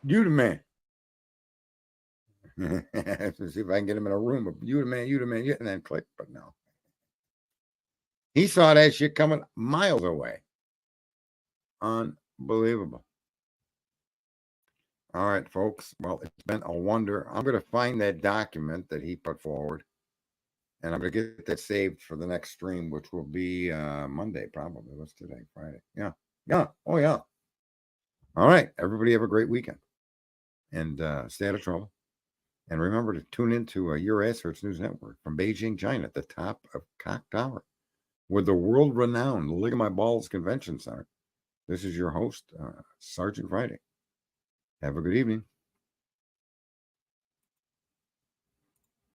You the man. Let's see if I can get him in a room. You the man. You the man. And then click, but no. He saw that shit coming miles away. Unbelievable. All right, folks. Well, it's been a wonder. I'm going to find that document that he put forward, and I'm going to get that saved for the next stream, which will be Monday, probably. What's today? Friday. Yeah. Yeah. Oh, yeah. All right. Everybody have a great weekend, and stay out of trouble. And remember to tune into Your Ass Hurts News Network from Beijing, China, at the top of Cock Tower, with the world-renowned Lick of My Balls Convention Center. This is your host, Sergeant Friday. Have a good evening.